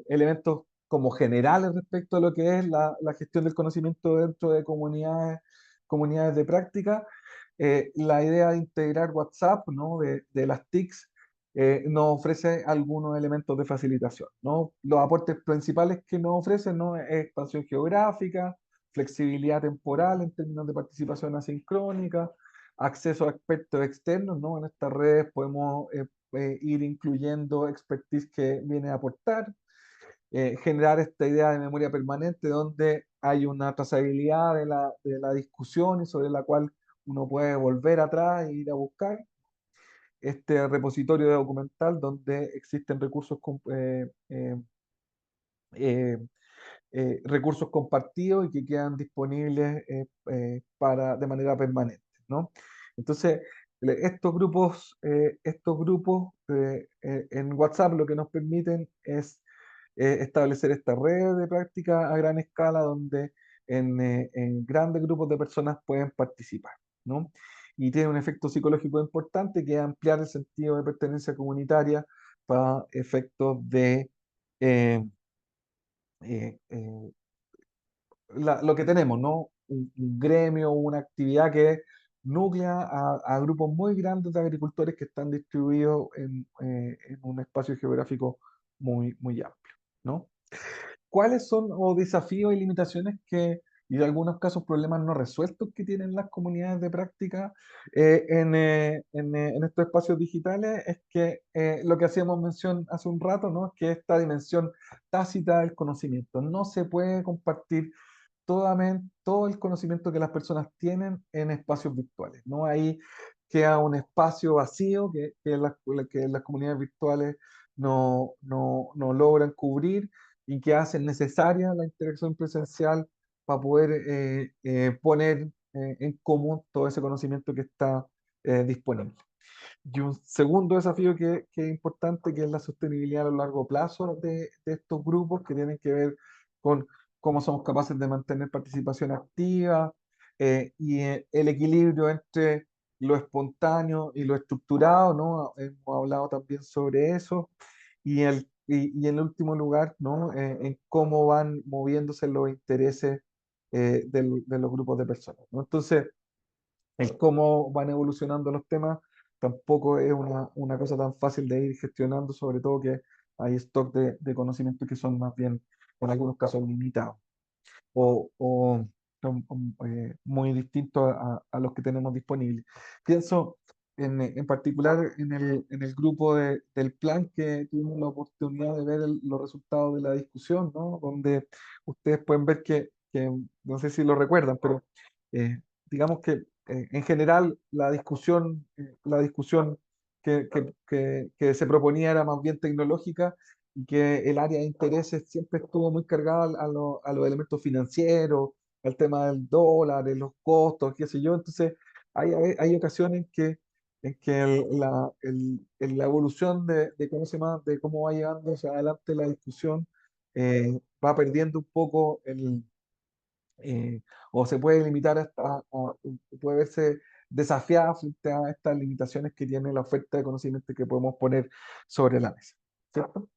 elementos como generales respecto a lo que es la gestión del conocimiento dentro de comunidades de práctica, la idea de integrar WhatsApp, ¿no? de las TICs, nos ofrece algunos elementos de facilitación, ¿no? Los aportes principales que nos ofrecen, ¿no? Es expansión geográfica, flexibilidad temporal en términos de participación asincrónica, acceso a expertos externos, ¿no? En estas redes podemos ir incluyendo expertise que viene a aportar, generar esta idea de memoria permanente donde hay una trazabilidad de la discusión y sobre la cual uno puede volver atrás e ir a buscar. Este repositorio documental donde existen eh, recursos compartidos y que quedan disponibles de manera permanente, ¿no? Entonces, estos grupos en WhatsApp lo que nos permiten es establecer esta red de práctica a gran escala donde en grandes grupos de personas pueden participar, ¿no? Y tiene un efecto psicológico importante que es ampliar el sentido de pertenencia comunitaria para efectos de eh, eh, eh, lo que tenemos, ¿no? Un gremio, una actividad que núclea a grupos muy grandes de agricultores que están distribuidos en un espacio geográfico muy amplio, ¿no? ¿Cuáles son los desafíos y limitaciones y en algunos casos problemas no resueltos que tienen las comunidades de práctica en estos espacios digitales? Es que lo que hacíamos mención hace un rato, ¿no? Es que esta dimensión tácita del conocimiento no se puede compartir todo el conocimiento que las personas tienen en espacios virtuales, ¿no? Ahí queda un espacio vacío que las comunidades virtuales no logran cubrir y que hacen necesaria la interacción presencial para poder poner en común todo ese conocimiento que está disponible. Y un segundo desafío que es importante, que es la sostenibilidad a lo largo plazo de estos grupos, que tienen que ver con cómo somos capaces de mantener participación activa el equilibrio entre lo espontáneo y lo estructurado, ¿no? Hemos hablado también sobre eso. Y en último lugar, ¿no? En cómo van moviéndose los intereses de los grupos de personas, ¿no? Entonces, el cómo van evolucionando los temas tampoco es una cosa tan fácil de ir gestionando, sobre todo que hay stock de conocimientos que son más bien, en algunos casos, limitados o son muy distintos a los que tenemos disponibles. Pienso en particular en el grupo del plan que tuvimos la oportunidad de ver los resultados de la discusión, ¿no? Donde ustedes pueden ver que no sé si lo recuerdan, pero eh, digamos que en general la discusión que se proponía era más bien tecnológica y que el área de intereses siempre estuvo muy cargada a los elementos financieros, al tema del dólar, de los costos, qué sé yo. Entonces, hay ocasiones en que la evolución cómo se llama, de cómo va llevando hacia adelante la discusión va perdiendo un poco eh, o se puede limitar puede verse desafiada frente a estas limitaciones que tiene la oferta de conocimiento que podemos poner sobre la mesa. ¿Cierto?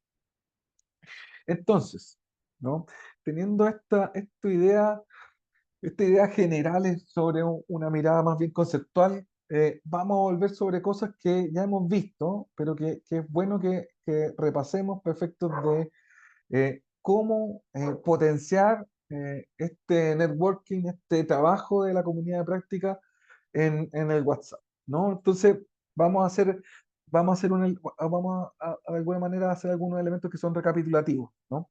Entonces, ¿no? Teniendo esta idea generales sobre una mirada más bien conceptual, vamos a volver sobre cosas que ya hemos visto, pero que es bueno que repasemos para efectos de cómo potenciar este networking, este trabajo de la comunidad de práctica en el WhatsApp, ¿no? Entonces, vamos a hacer, de alguna manera hacer algunos elementos que son recapitulativos, ¿no?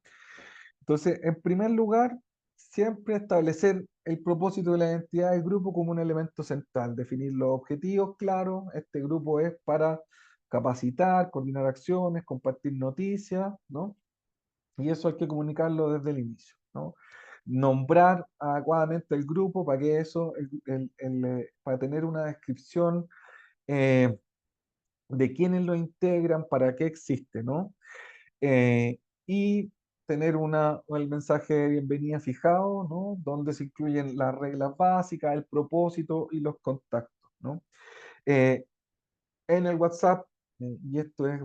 Entonces, en primer lugar, siempre establecer el propósito de la identidad del grupo como un elemento central, definir los objetivos claros. Este grupo es para capacitar, coordinar acciones, compartir noticias, ¿no? Y eso hay que comunicarlo desde el inicio, ¿no? Nombrar adecuadamente el grupo para que para tener una descripción eh, de quiénes lo integran, para qué existe, ¿no? Y tener el mensaje de bienvenida fijado, ¿no? Donde se incluyen las reglas básicas, el propósito y los contactos, ¿no? Eh, en el WhatsApp, y esto es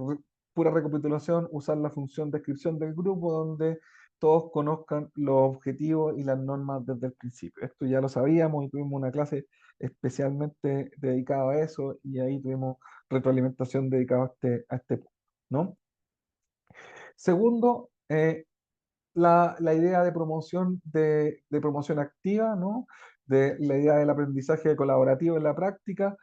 pura recapitulación, usar la función descripción del grupo donde todos conozcan los objetivos y las normas desde el principio. Esto ya lo sabíamos y tuvimos una clase especialmente dedicada a eso y ahí tuvimos retroalimentación dedicada a este punto, ¿no? Segundo, la idea de promoción activa, ¿no? De la idea del aprendizaje colaborativo en la práctica,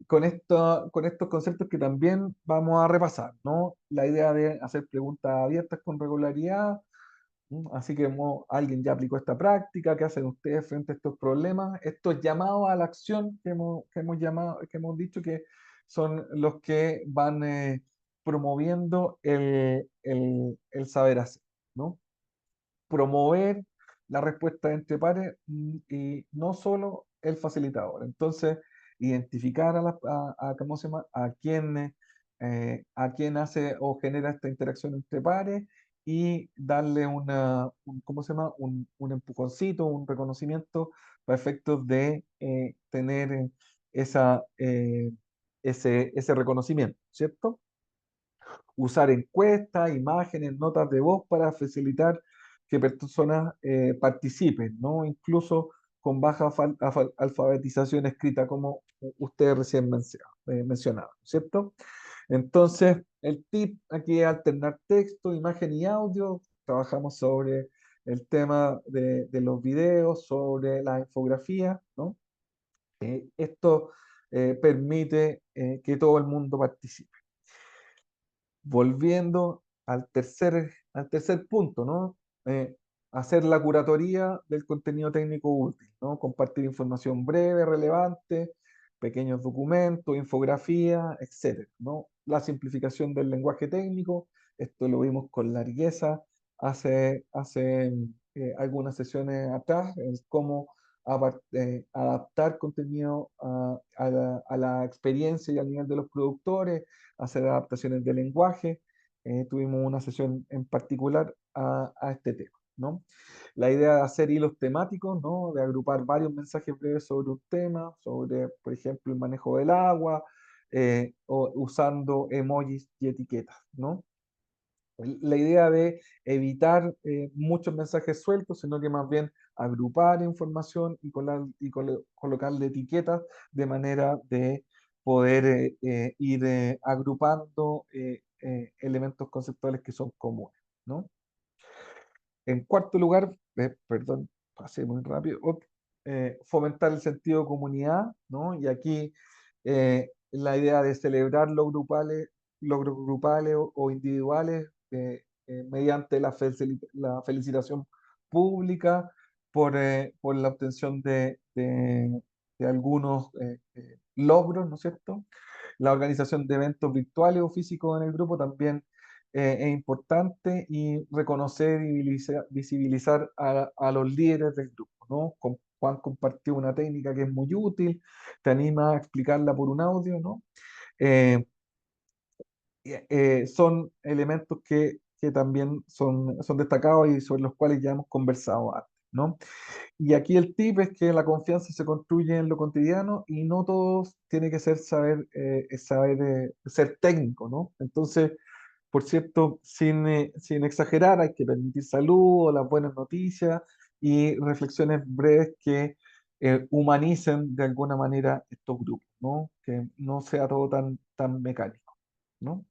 con estos conceptos que también vamos a repasar, ¿no? La idea de hacer preguntas abiertas con regularidad, ¿no? Así que alguien ya aplicó esta práctica, ¿qué hacen ustedes frente a estos problemas? Estos llamados a la acción que hemos dicho que son los que van promoviendo el saber hacer, ¿no? Promover la respuesta entre pares y no solo el facilitador. Entonces, identificar ¿cómo se llama? A quién hace o genera esta interacción entre pares y darle ¿cómo se llama? Un empujoncito, un reconocimiento para efectos de tener esa, ese reconocimiento, ¿cierto? Usar encuestas, imágenes, notas de voz para facilitar que personas participen, ¿no? Incluso con baja alfabetización escrita, como ustedes recién mencionaban, ¿cierto? Entonces, el tip aquí es alternar texto, imagen y audio. Trabajamos sobre el tema de los videos, sobre la infografía, ¿no? Esto permite que todo el mundo participe. Volviendo al tercer punto, ¿no? Hacer la curatoría del contenido técnico útil, ¿no? Compartir información breve, relevante, pequeños documentos, infografía, etcétera, ¿no? La simplificación del lenguaje técnico, esto lo vimos con largueza hace algunas sesiones atrás, el cómo adaptar contenido a la experiencia y al nivel de los productores, hacer adaptaciones de lenguaje. Tuvimos una sesión en particular a este tema, ¿no? La idea de hacer hilos temáticos, ¿no? De agrupar varios mensajes breves sobre un tema, sobre, por ejemplo, el manejo del agua, o usando emojis y etiquetas, ¿no? La idea de evitar muchos mensajes sueltos, sino que más bien agrupar información y, colocarle etiquetas de manera de poder ir agrupando elementos conceptuales que son comunes, ¿no? En cuarto lugar, perdón, pasé muy rápido, fomentar el sentido de comunidad, ¿no? Y aquí la idea de celebrar logros grupales o individuales mediante la felicitación pública por la obtención de algunos logros, ¿no es cierto? La organización de eventos virtuales o físicos en el grupo también es importante, y reconocer y visibilizar a los líderes del grupo, ¿no? Juan compartió una técnica que es muy útil, te anima a explicarla por un audio, ¿no? Eh, Son elementos que también son destacados y sobre los cuales ya hemos conversado antes, ¿no? Y aquí el tip es que la confianza se construye en lo cotidiano y no todos tiene que ser ser técnico, ¿no? Entonces, por cierto, sin exagerar, hay que permitir saludos, las buenas noticias y reflexiones breves que humanicen de alguna manera estos grupos, ¿no? Que no sea todo tan mecánico, ¿no?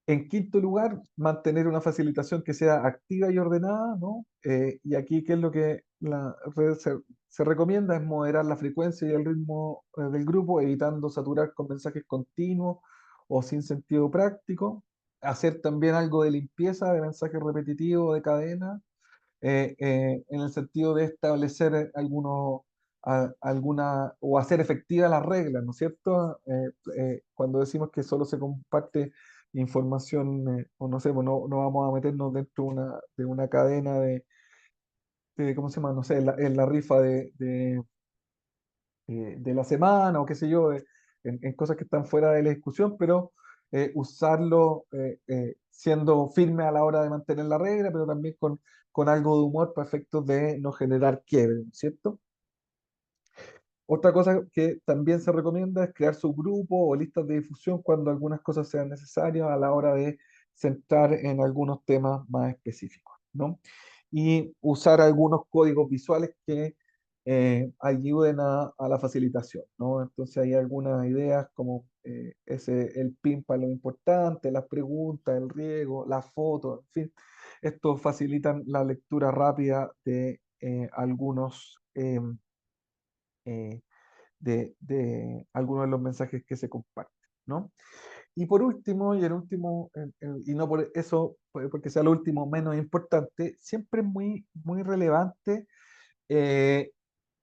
En quinto lugar, mantener una facilitación que sea activa y ordenada, ¿no? Y aquí, ¿qué es lo que la red se recomienda? Es moderar la frecuencia y el ritmo del grupo, evitando saturar con mensajes continuos o sin sentido práctico. Hacer también algo de limpieza de mensajes repetitivos de cadena, en el sentido de establecer alguna o hacer efectivas las reglas, ¿no es cierto? Cuando decimos que solo se comparte información, o no sé, pues no vamos a meternos dentro de una cadena ¿cómo se llama? No sé, en la rifa de la semana o qué sé yo, en cosas que están fuera de la discusión, pero usarlo siendo firme a la hora de mantener la regla, pero también con algo de humor para efectos de no generar quiebre, ¿no es cierto? Otra cosa que también se recomienda es crear subgrupos o listas de difusión cuando algunas cosas sean necesarias a la hora de centrar en algunos temas más específicos, ¿no? Y usar algunos códigos visuales que ayuden a la facilitación, ¿no? Entonces hay algunas ideas como el pin para lo importante, las preguntas, el riego, las fotos, en fin. Esto facilitan la lectura rápida de algunos eh, de algunos de los mensajes que se comparten, ¿no? Y por último, y el último, y no por eso, porque sea lo último menos importante, siempre es muy relevante eh,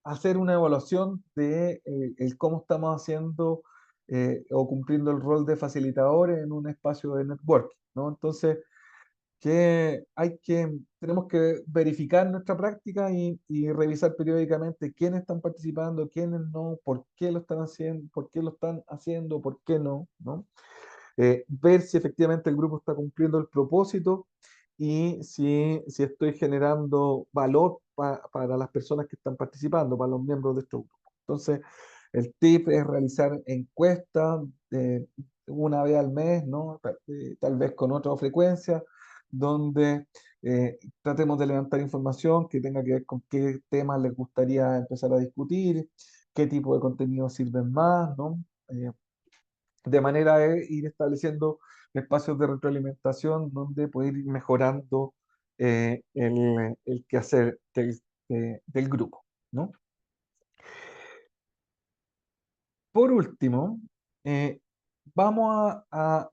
hacer una evaluación de el cómo estamos haciendo o cumpliendo el rol de facilitadores en un espacio de networking, ¿no? Entonces, tenemos que verificar nuestra práctica y revisar periódicamente quiénes están participando, quiénes no, por qué lo están haciendo, por qué no, ¿no? Ver si efectivamente el grupo está cumpliendo el propósito y si estoy generando valor para las personas que están participando, para los miembros de este grupo. Entonces, el tip es realizar encuestas una vez al mes, ¿no? Tal vez con otra frecuencia, donde Tratemos de levantar información que tenga que ver con qué temas les gustaría empezar a discutir, qué tipo de contenidos sirven más, ¿no? De manera de ir estableciendo espacios de retroalimentación donde poder ir mejorando el quehacer del grupo, ¿no? Por último, eh, vamos a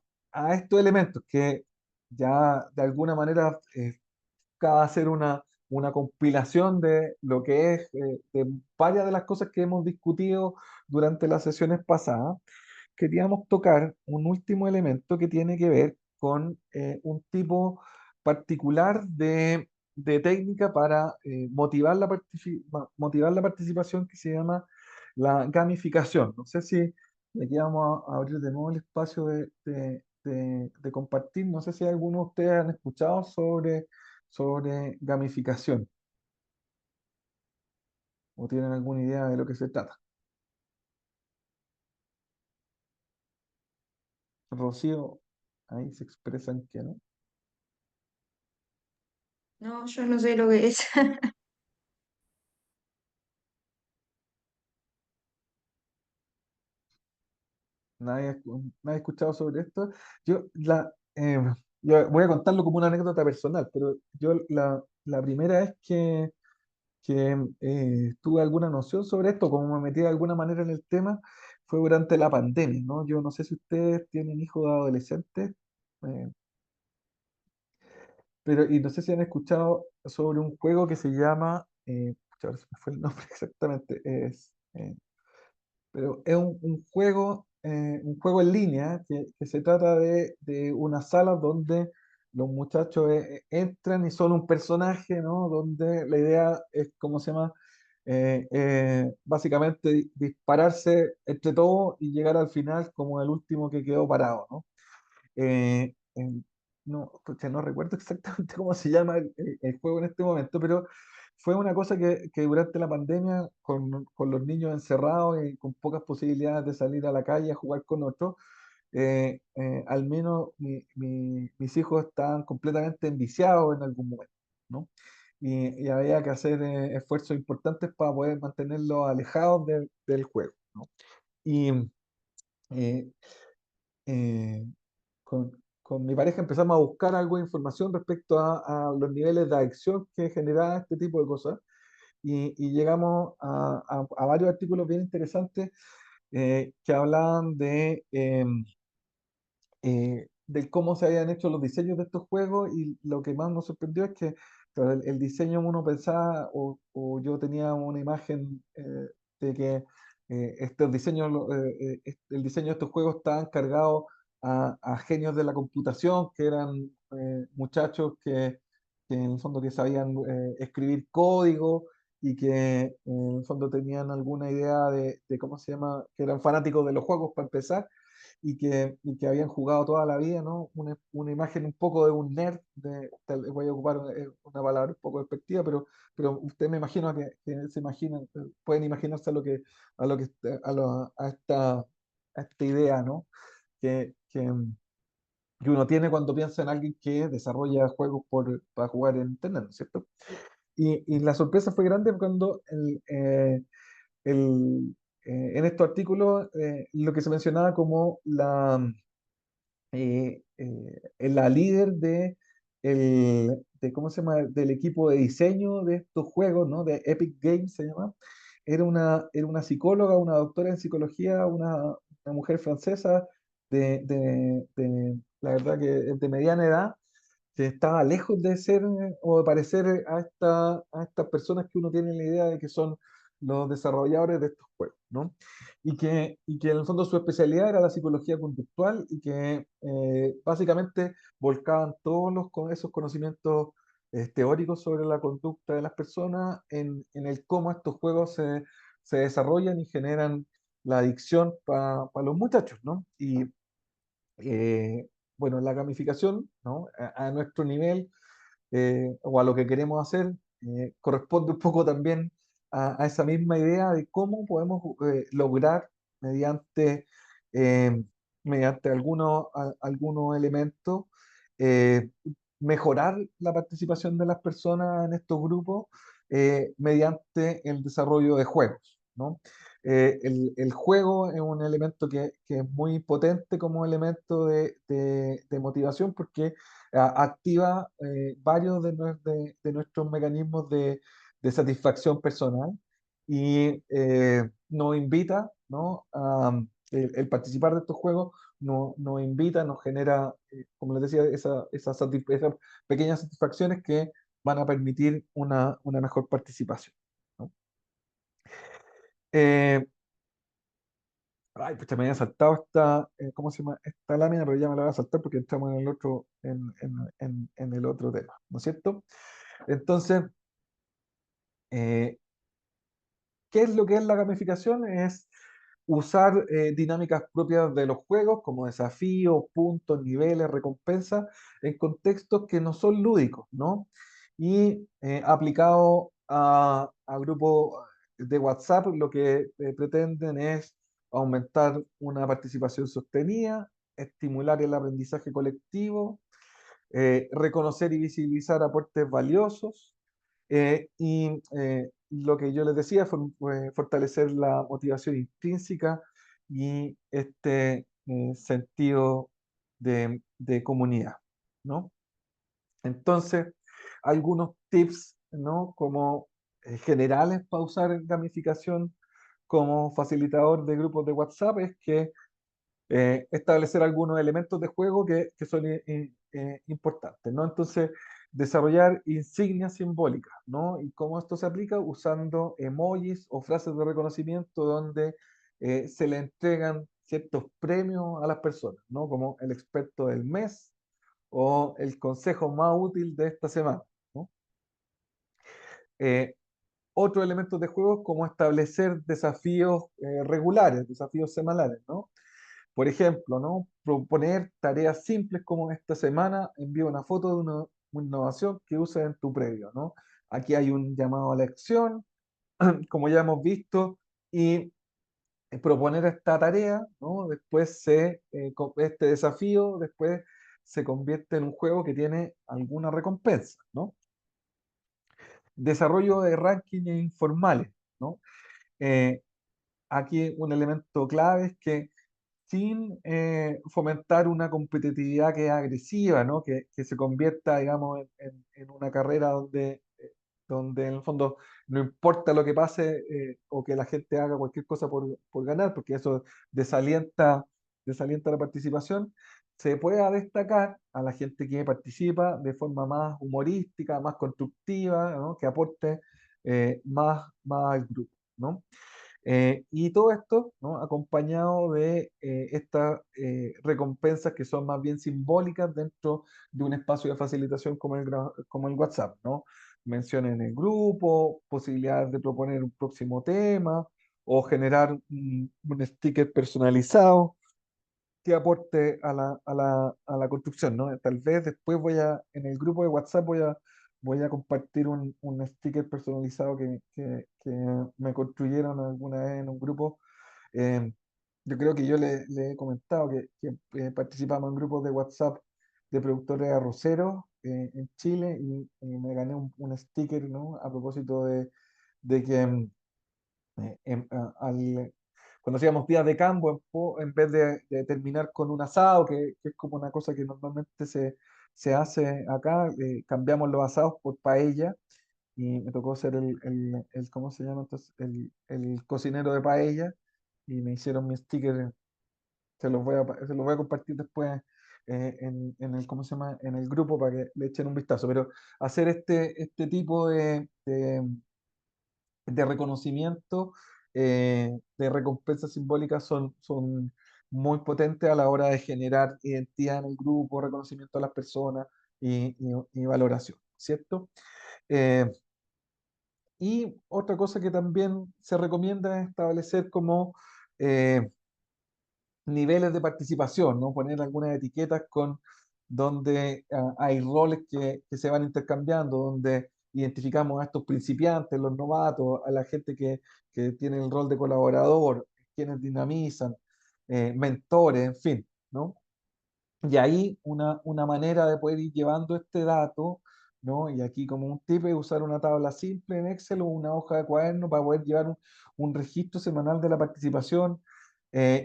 estos elementos que ya de alguna manera acaba de hacer una compilación de lo que es de varias de las cosas que hemos discutido durante las sesiones pasadas. Queríamos tocar un último elemento que tiene que ver con un tipo particular de técnica para motivar la participación que se llama la gamificación. No sé si aquí vamos a abrir de nuevo el espacio de compartir. No sé si alguno de ustedes han escuchado sobre gamificación o tienen alguna idea de lo que se trata. Rocío, ahí se expresan que no. No, yo no sé lo que es. Nadie ha escuchado sobre esto. Yo, yo voy a contarlo como una anécdota personal, pero yo la primera vez que tuve alguna noción sobre esto, como me metí de alguna manera en el tema, fue durante la pandemia, ¿no? Yo no sé si ustedes tienen hijos adolescentes, eh, pero y no sé si han escuchado sobre un juego que se llama, pucha, ahora se me fue el nombre exactamente, pero es un juego en línea que se trata de una sala donde los muchachos entran y son un personaje, ¿no? Donde la idea es, ¿cómo se llama? Básicamente dispararse entre todos y llegar al final como el último que quedó parado, ¿no? No, pucha, no recuerdo exactamente cómo se llama el juego en este momento, pero fue una cosa que durante la pandemia, con los niños encerrados y con pocas posibilidades de salir a la calle a jugar con otros, al menos mis hijos estaban completamente enviciados en algún momento, ¿no? Y había que hacer esfuerzos importantes para poder mantenerlos alejados del juego, ¿no? Y eh, eh, con mi pareja empezamos a buscar algo de información respecto a los niveles de adicción que generaba este tipo de cosas y llegamos a varios artículos bien interesantes que hablaban de cómo se habían hecho los diseños de estos juegos y lo que más nos sorprendió es que claro, el diseño uno pensaba o yo tenía una imagen de que estos diseños, el diseño de estos juegos estaban cargados a genios de la computación, que eran muchachos que en el fondo que sabían escribir código y que en el fondo tenían alguna idea de cómo se llama, que eran fanáticos de los juegos para empezar y que habían jugado toda la vida, ¿no? Una imagen un poco de un nerd, voy a ocupar una palabra un poco despectiva, pero usted me imagino que se imaginan, pueden imaginarse a esta idea, ¿no? Que uno tiene cuando piensa en alguien que desarrolla juegos para jugar en Internet, ¿no es cierto? Y la sorpresa fue grande cuando en estos artículos lo que se mencionaba como la líder ¿cómo se llama? Del equipo de diseño de estos juegos, ¿no? De Epic Games se llama. Era una psicóloga, una doctora en psicología, una mujer francesa la verdad que es de mediana edad, que estaba lejos de ser o de parecer a estas personas que uno tiene la idea de que son los desarrolladores de estos juegos, ¿no? Y que en el fondo su especialidad era la psicología conductual y que básicamente volcaban esos conocimientos teóricos sobre la conducta de las personas en el cómo estos juegos se desarrollan y generan la adicción para los muchachos, ¿no? Y bueno, la gamificación, ¿no? A nuestro nivel o a lo que queremos hacer, corresponde un poco también a esa misma idea de cómo podemos lograr mediante, eh, mediante algunos elementos, eh, mejorar la participación de las personas en estos grupos mediante el desarrollo de juegos, ¿no? El juego es un elemento que es muy potente como elemento de motivación porque activa varios de nuestros mecanismos de satisfacción personal y nos invita, ¿no? El participar de estos juegos nos invita, nos genera, como les decía, esas pequeñas satisfacciones que van a permitir una mejor participación, ¿no? Eh, Ay, pues me había saltado ¿cómo se llama? Esta lámina, pero ya me la voy a saltar porque entramos en el otro, en el otro tema, ¿no es cierto? Entonces, eh, ¿qué es lo que es la gamificación? Es usar dinámicas propias de los juegos como desafíos, puntos, niveles, recompensas, en contextos que no son lúdicos, ¿no? Y aplicado a grupos de WhatsApp, lo que pretenden es aumentar una participación sostenida, estimular el aprendizaje colectivo, reconocer y visibilizar aportes valiosos, y lo que yo les decía fue fortalecer la motivación intrínseca y este sentido de comunidad, ¿no? Entonces, algunos tips, ¿no? Como generales para usar gamificación como facilitador de grupos de WhatsApp es que establecer algunos elementos de juego que son importantes, ¿no? Entonces, desarrollar insignias simbólicas, ¿no? ¿Y cómo esto se aplica? Usando emojis o frases de reconocimiento donde se le entregan ciertos premios a las personas, ¿no? Como el experto del mes o el consejo más útil de esta semana, ¿no? Eh, Otro elemento de juego es como establecer desafíos regulares, desafíos semanales, ¿no? Por ejemplo, ¿no? Proponer tareas simples como esta semana envía una foto de una innovación que uses en tu previo, ¿no? Aquí hay un llamado a la acción, como ya hemos visto, y proponer esta tarea, ¿no? Después este desafío después se convierte en un juego que tiene alguna recompensa, ¿no? Desarrollo de rankings informales, ¿no? Eh, Aquí un elemento clave es que sin fomentar una competitividad que es agresiva, ¿no? Que se convierta, digamos, en una carrera donde en el fondo no importa lo que pase o que la gente haga cualquier cosa por ganar, porque eso desalienta, desalienta la participación, se pueda destacar a la gente que participa de forma más humorística, más constructiva, ¿no? Que aporte más al grupo, ¿no? Y todo esto, ¿no? Acompañado de estas recompensas que son más bien simbólicas dentro de un espacio de facilitación como el WhatsApp, ¿no? Menciones en el grupo, posibilidades de proponer un próximo tema o generar un sticker personalizado que aporte a la construcción, ¿no? Tal vez después en el grupo de WhatsApp voy a compartir un sticker personalizado que me construyeron alguna vez en un grupo. Eh, yo creo que yo le he comentado que participamos en grupos de WhatsApp de productores arroceros en Chile y me gané un sticker, ¿no? A propósito de que cuando hacíamos días de campo, en vez de terminar con un asado, que es como una cosa que normalmente se hace acá, cambiamos los asados por paella y me tocó ser ¿cómo se llama? Entonces, el cocinero de paella y me hicieron mi sticker, se los voy a compartir después en el, ¿cómo se llama? En el grupo para que le echen un vistazo, pero hacer este tipo de reconocimiento, de recompensas simbólicas son muy potentes a la hora de generar identidad en el grupo, reconocimiento a las personas y valoración, ¿cierto? Eh, y otra cosa que también se recomienda es establecer como eh, niveles de participación, ¿no? Poner algunas etiquetas donde hay roles que se van intercambiando, donde identificamos a estos principiantes, los novatos, a la gente que tiene el rol de colaborador, quienes dinamizan, mentores, en fin, ¿no? Y ahí una manera de poder ir llevando este dato, ¿no? Y aquí como un tip es usar una tabla simple en Excel o una hoja de cuaderno para poder llevar un registro semanal de la participación,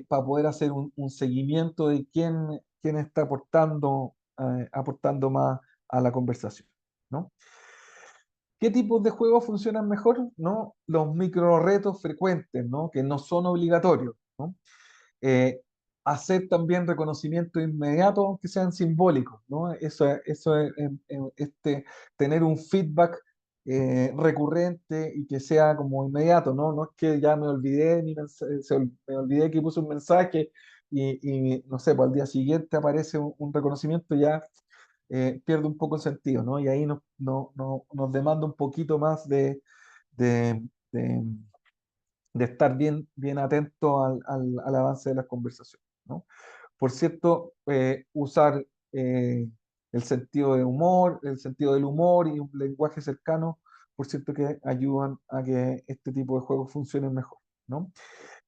para poder hacer un seguimiento de quién está aportando más a la conversación, ¿no? ¿Qué tipos de juegos funcionan mejor? ¿No? Los micro retos frecuentes, ¿no? Que no son obligatorios, ¿no? eh, Hacer también reconocimiento inmediato, aunque sean simbólicos, ¿no? Eso es, tener un feedback recurrente y que sea como inmediato, ¿no? No es que ya me olvidé, me olvidé que puse un mensaje no sé, pues al día siguiente aparece un reconocimiento, ya pierde un poco el sentido, ¿no? Y ahí nos demanda un poquito más de, de de estar bien atento al avance de las conversaciones, ¿no? Por cierto, usar el sentido de humor, el sentido del humor y un lenguaje cercano, por cierto que ayudan a que este tipo de juegos funcionen mejor, ¿no?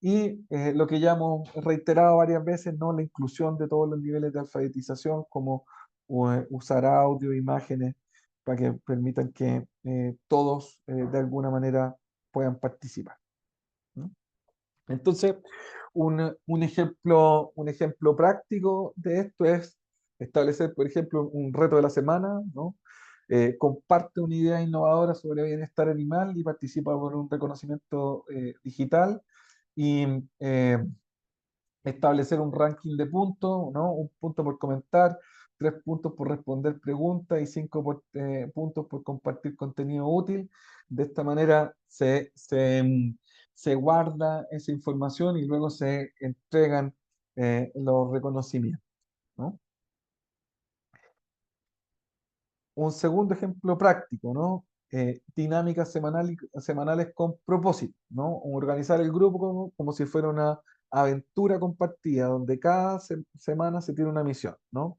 Y lo que ya hemos reiterado varias veces, ¿no? La inclusión de todos los niveles de alfabetización, como usar audio, imágenes, para que permitan que todos de alguna manera puedan participar, ¿no? Entonces, un ejemplo práctico de esto es establecer, por ejemplo, un reto de la semana, ¿no? Comparte una idea innovadora sobre bienestar animal y participa por un reconocimiento digital y establecer un ranking de puntos, ¿no? Un punto por comentar, 3 puntos por responder preguntas y 5 puntos por compartir contenido útil. De esta manera se guarda esa información y luego se entregan los reconocimientos, ¿no? Un segundo ejemplo práctico, ¿no? Dinámicas semanales con propósito, ¿no? Organizar el grupo como si fuera una aventura compartida, donde cada semana se tiene una misión, ¿no?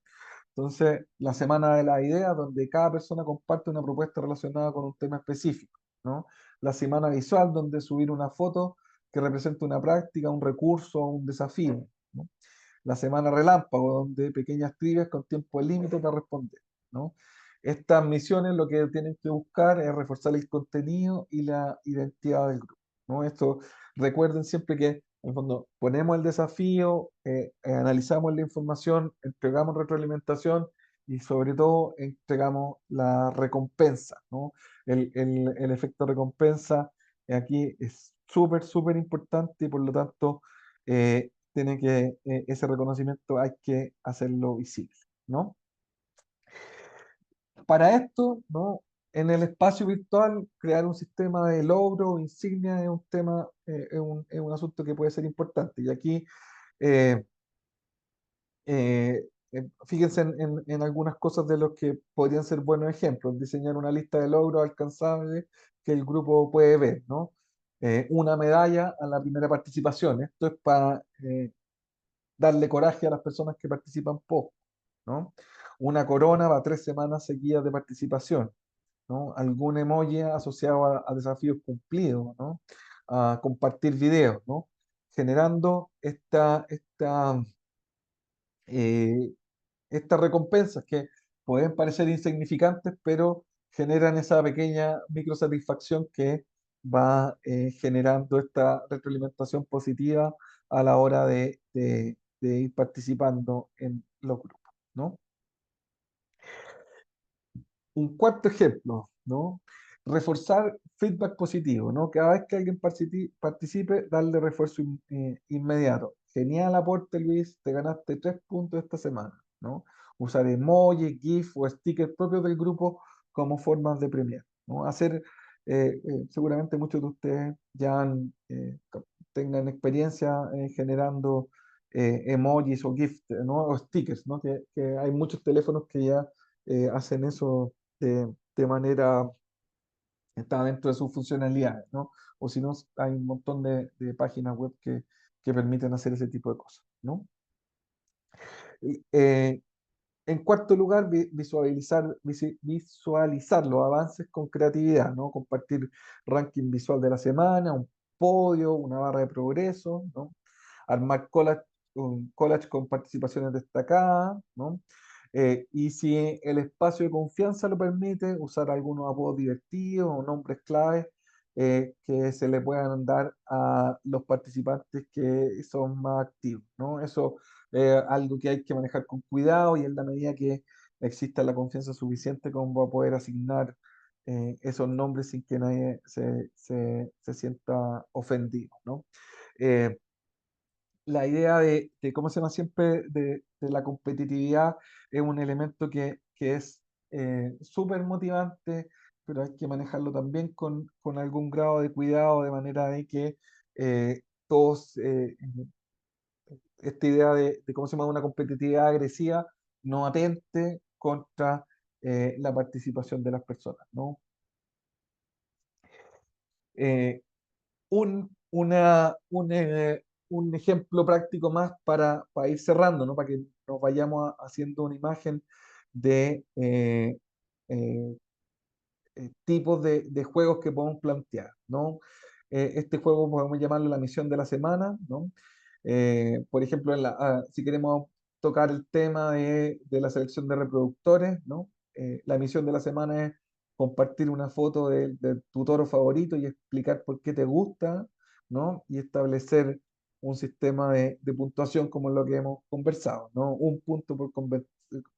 Entonces, la semana de la idea, donde cada persona comparte una propuesta relacionada con un tema específico, ¿no? La semana visual, donde subir una foto que representa una práctica, un recurso o un desafío, ¿no? La semana relámpago, donde pequeñas trivias con tiempo límite para responder, ¿no? Estas misiones lo que tienen que buscar es reforzar el contenido y la identidad del grupo, ¿no? Esto, recuerden siempre que, en el fondo, ponemos el desafío, analizamos la información, entregamos retroalimentación y sobre todo entregamos la recompensa, ¿no? El efecto recompensa aquí es súper importante y por lo tanto ese reconocimiento hay que hacerlo visible, ¿no? Para esto, ¿no? En el espacio virtual, crear un sistema de logro o insignia es un tema, es un asunto que puede ser importante. Y aquí, eh, fíjense en algunas cosas de los que podrían ser buenos ejemplos. Diseñar una lista de logros alcanzables que el grupo puede ver, ¿no? Una medalla a la primera participación. Esto es para darle coraje a las personas que participan poco, ¿no? Una corona para 3 semanas seguidas de participación, ¿no? Algún emoji asociado a desafíos cumplidos, ¿no? A compartir videos, ¿no? Generando eh, estas recompensas que pueden parecer insignificantes, pero generan esa pequeña microsatisfacción que va generando esta retroalimentación positiva a la hora de ir participando en los grupos, ¿no? Un cuarto ejemplo, ¿no? Reforzar feedback positivo, ¿no? Cada vez que alguien participe, darle refuerzo inmediato. Genial aporte, Luis, te ganaste 3 puntos esta semana, ¿no? Usar emoji, GIF o stickers propios del grupo como formas de premiar, ¿no? Seguramente muchos de ustedes ya tengan experiencia generando emojis o GIF, ¿no? O stickers, ¿no? Que hay muchos teléfonos que ya hacen eso de manera, está dentro de sus funcionalidades, ¿no? O si no, hay un montón de páginas web que permiten hacer ese tipo de cosas, ¿no? Eh, en cuarto lugar, visualizar los avances con creatividad, ¿no? Compartir ranking visual de la semana, un podio, una barra de progreso, ¿no? Armar un collage con participaciones destacadas, ¿no? Y si el espacio de confianza lo permite, usar algunos apodos divertidos o nombres clave que se le puedan dar a los participantes que son más activos, ¿no? Eso es algo que hay que manejar con cuidado y en la medida que exista la confianza suficiente como para poder asignar esos nombres sin que nadie se sienta ofendido, ¿no? Eh, la idea ¿cómo se llama siempre? De la competitividad es un elemento que es súper motivante, pero hay que manejarlo también con algún grado de cuidado, de manera de que todos, esta idea ¿cómo se llama? Una competitividad agresiva no atente contra la participación de las personas, ¿no? Eh, un ejemplo práctico más para ir cerrando, ¿no? Para que nos vayamos haciendo una imagen de eh, tipos de juegos que podemos plantear, ¿no? Este juego podemos llamarlo la misión de la semana, ¿no? Por ejemplo, si queremos tocar el tema de la selección de reproductores, ¿no? La misión de la semana es compartir una foto de tu toro favorito y explicar por qué te gusta, ¿no? Y establecer un sistema de puntuación como lo que hemos conversado, ¿no? Un punto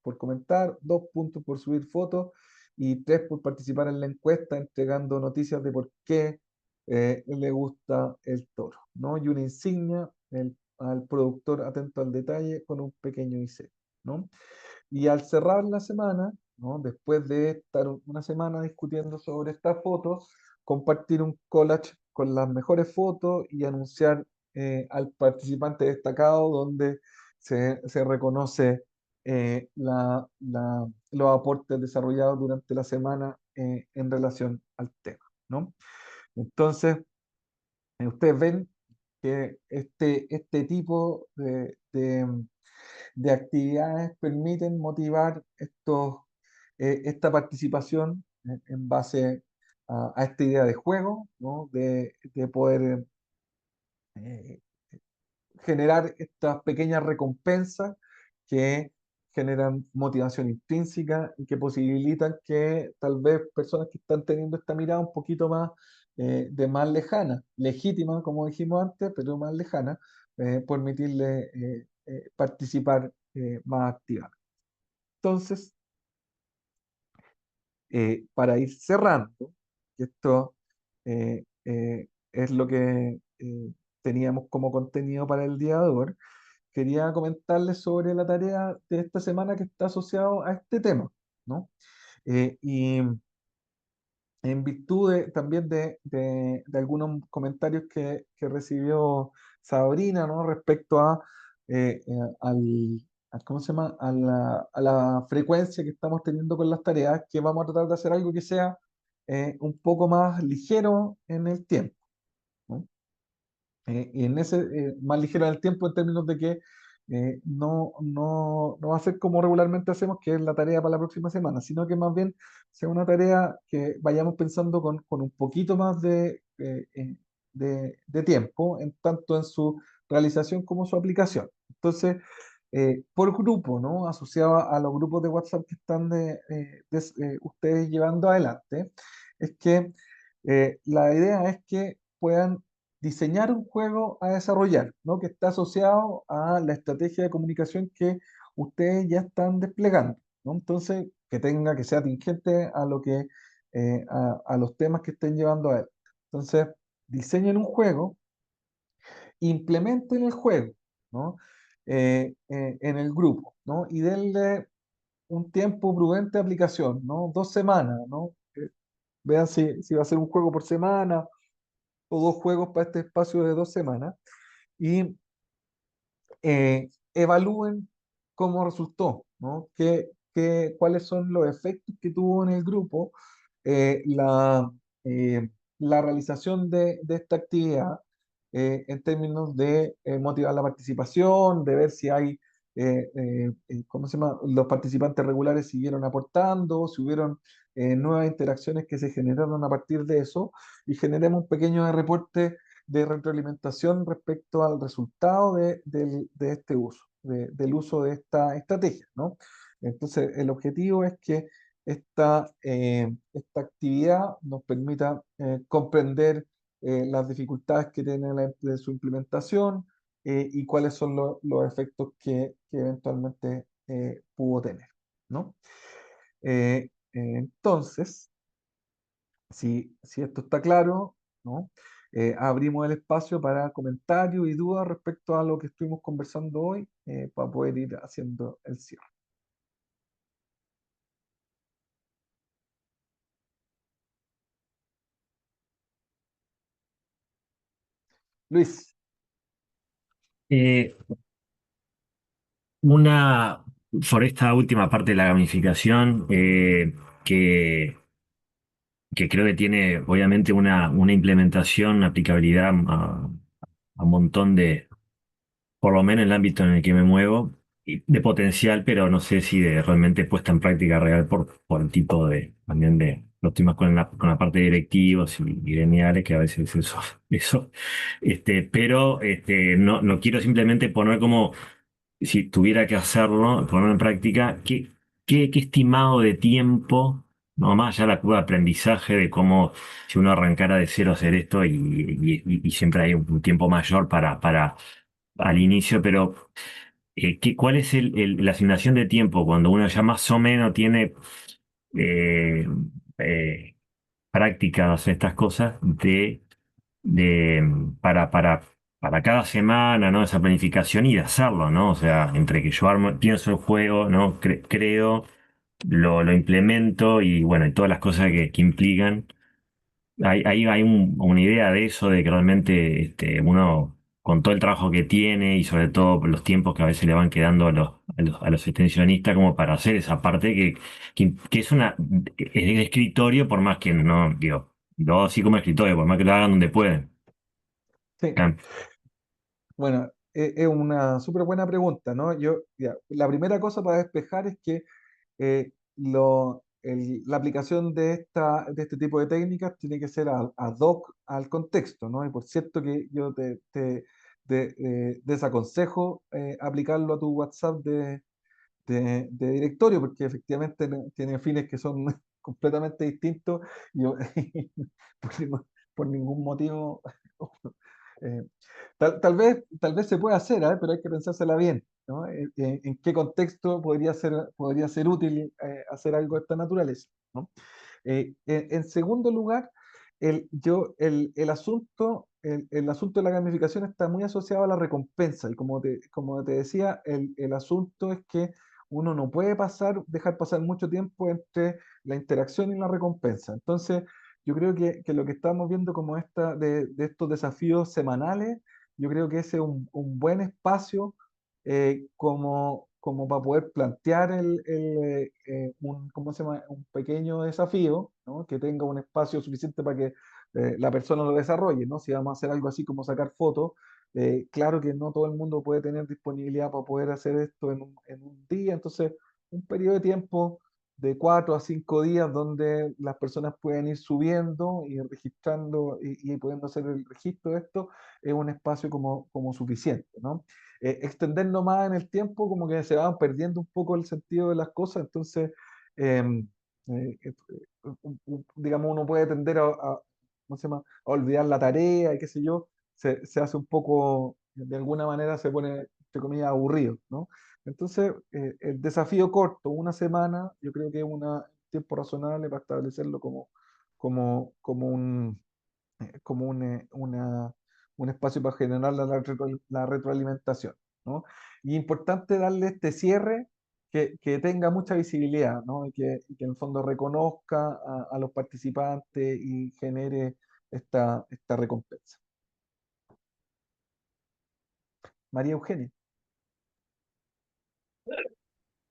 por comentar, 2 puntos por subir fotos y 3 por participar en la encuesta entregando noticias de por qué le gusta el toro, ¿no? Y una insignia al productor atento al detalle con un pequeño IC, ¿no? Y al cerrar la semana, ¿no? Después de estar una semana discutiendo sobre estas fotos, compartir un collage con las mejores fotos y anunciar al participante destacado donde se reconoce los aportes desarrollados durante la semana en relación al tema, ¿no? Entonces, ustedes ven que este tipo de actividades permiten motivar esta participación en base a esta idea de juego, ¿no? De poder eh, generar estas pequeñas recompensas que generan motivación intrínseca y que posibilitan que tal vez personas que están teniendo esta mirada un poquito más de más lejana, legítima, como dijimos antes, pero más lejana, permitirle participar más activamente. Entonces, para ir cerrando, y esto es lo que teníamos como contenido para el día de hoy, quería comentarles sobre la tarea de esta semana que está asociado a este tema, ¿no? Y en virtud también de algunos comentarios que recibió Sabrina, ¿no? Respecto ¿cómo se llama? A la frecuencia que estamos teniendo con las tareas, que vamos a tratar de hacer algo que sea un poco más ligero en el tiempo, ¿no? Y en ese más ligero en el tiempo en términos de que no va a ser como regularmente hacemos, que es la tarea para la próxima semana, sino que más bien sea una tarea que vayamos pensando con un poquito más de tiempo, en tanto en su realización como su aplicación. Entonces, por grupo, ¿no? Asociado a los grupos de WhatsApp que están ustedes llevando adelante, es que la idea es que puedan diseñar un juego a desarrollar, ¿no? Que está asociado a la estrategia de comunicación que ustedes ya están desplegando, ¿no? Entonces, que sea tingente a lo a los temas que estén llevando a él. Entonces, diseñen un juego, implementen el juego, ¿no? En el grupo, ¿no? Y denle un tiempo prudente de aplicación, ¿no? 2 semanas, ¿no? Vean si va a ser un juego por semana o 2 juegos para este espacio de 2 semanas y evalúen cómo resultó, ¿no? Cuáles son los efectos que tuvo en el grupo eh, la, eh, la realización de esta actividad en términos de motivar la participación, de ver si hay, ¿cómo se llama? Los participantes regulares siguieron aportando, si hubieron nuevas interacciones que se generaron a partir de eso, y generemos un pequeño reporte de retroalimentación respecto al resultado de este uso, del uso de esta estrategia, ¿no? Entonces, el objetivo es que esta actividad nos permita comprender las dificultades que tiene su implementación y cuáles son los efectos que eventualmente pudo tener, ¿no? Entonces, si esto está claro, ¿no? Abrimos el espacio para comentarios y dudas respecto a lo que estuvimos conversando hoy para poder ir haciendo el cierre. Luis. Eh, por esta última parte de la gamificación, que creo que tiene obviamente una implementación, una aplicabilidad a un montón por lo menos en el ámbito en el que me muevo, y de potencial, pero no sé si de realmente puesta en práctica real por el tipo también de los temas con la parte de directivos y lineales, que a veces eso, pero no quiero simplemente poner como si tuviera que hacerlo, ponerlo en práctica, ¿qué estimado de tiempo, no más allá de la curva de aprendizaje, de cómo si uno arrancara de cero a hacer esto y siempre hay un tiempo mayor para al inicio, pero ¿cuál es la asignación de tiempo cuando uno ya más o menos tiene eh, eh, prácticas estas cosas para cada semana, ¿no? Esa planificación y de hacerlo, ¿no? O sea, entre que yo pienso el juego, ¿no? Creo, lo implemento y bueno, y todas las cosas que implican. Hay una idea de eso, de que realmente uno, con todo el trabajo que tiene y sobre todo los tiempos que a veces le van quedando a los extensionistas, como para hacer esa parte que es de escritorio, por más que no, digo, lo así como escritorio, por más que lo hagan donde pueden. Sí. Ah, Bueno, es una súper buena pregunta, ¿no? La primera cosa para despejar es que la aplicación de este tipo de técnicas tiene que ser ad hoc al contexto, ¿no? Y por cierto que yo te desaconsejo aplicarlo a tu WhatsApp de directorio, porque efectivamente tiene fines que son completamente distintos y por, por ningún motivo. eh, tal vez se puede hacer, ¿eh? Pero hay que pensársela bien, ¿no? En qué contexto podría ser útil hacer algo de esta naturaleza, ¿no? En segundo lugar, el asunto de la gamificación está muy asociado a la recompensa y como te decía, el asunto es que uno no puede dejar pasar mucho tiempo entre la interacción y la recompensa. Entonces, yo creo que lo que estamos viendo como de estos desafíos semanales, yo creo que ese es un buen espacio como para poder plantear ¿cómo se llama? Un pequeño desafío, ¿no? Que tenga un espacio suficiente para que la persona lo desarrolle, ¿no? Si vamos a hacer algo así como sacar fotos, claro que no todo el mundo puede tener disponibilidad para poder hacer esto en un día, entonces un periodo de tiempo de 4 a 5 días donde las personas pueden ir subiendo y registrando y pudiendo hacer el registro de esto, es un espacio como suficiente, ¿no? Extendernos más en el tiempo, como que se van perdiendo un poco el sentido de las cosas, entonces, em, digamos, uno puede tender ¿cómo se llama? A olvidar la tarea y qué sé yo, se hace un poco, de alguna manera se pone, entre comillas, aburrido, ¿no? Entonces, el desafío corto, una semana, yo creo que es un tiempo razonable para establecerlo como un espacio para generar la retroalimentación, ¿no? Y importante darle este cierre que tenga mucha visibilidad, ¿no? Y que en el fondo reconozca a los participantes y genere esta recompensa. María Eugenia.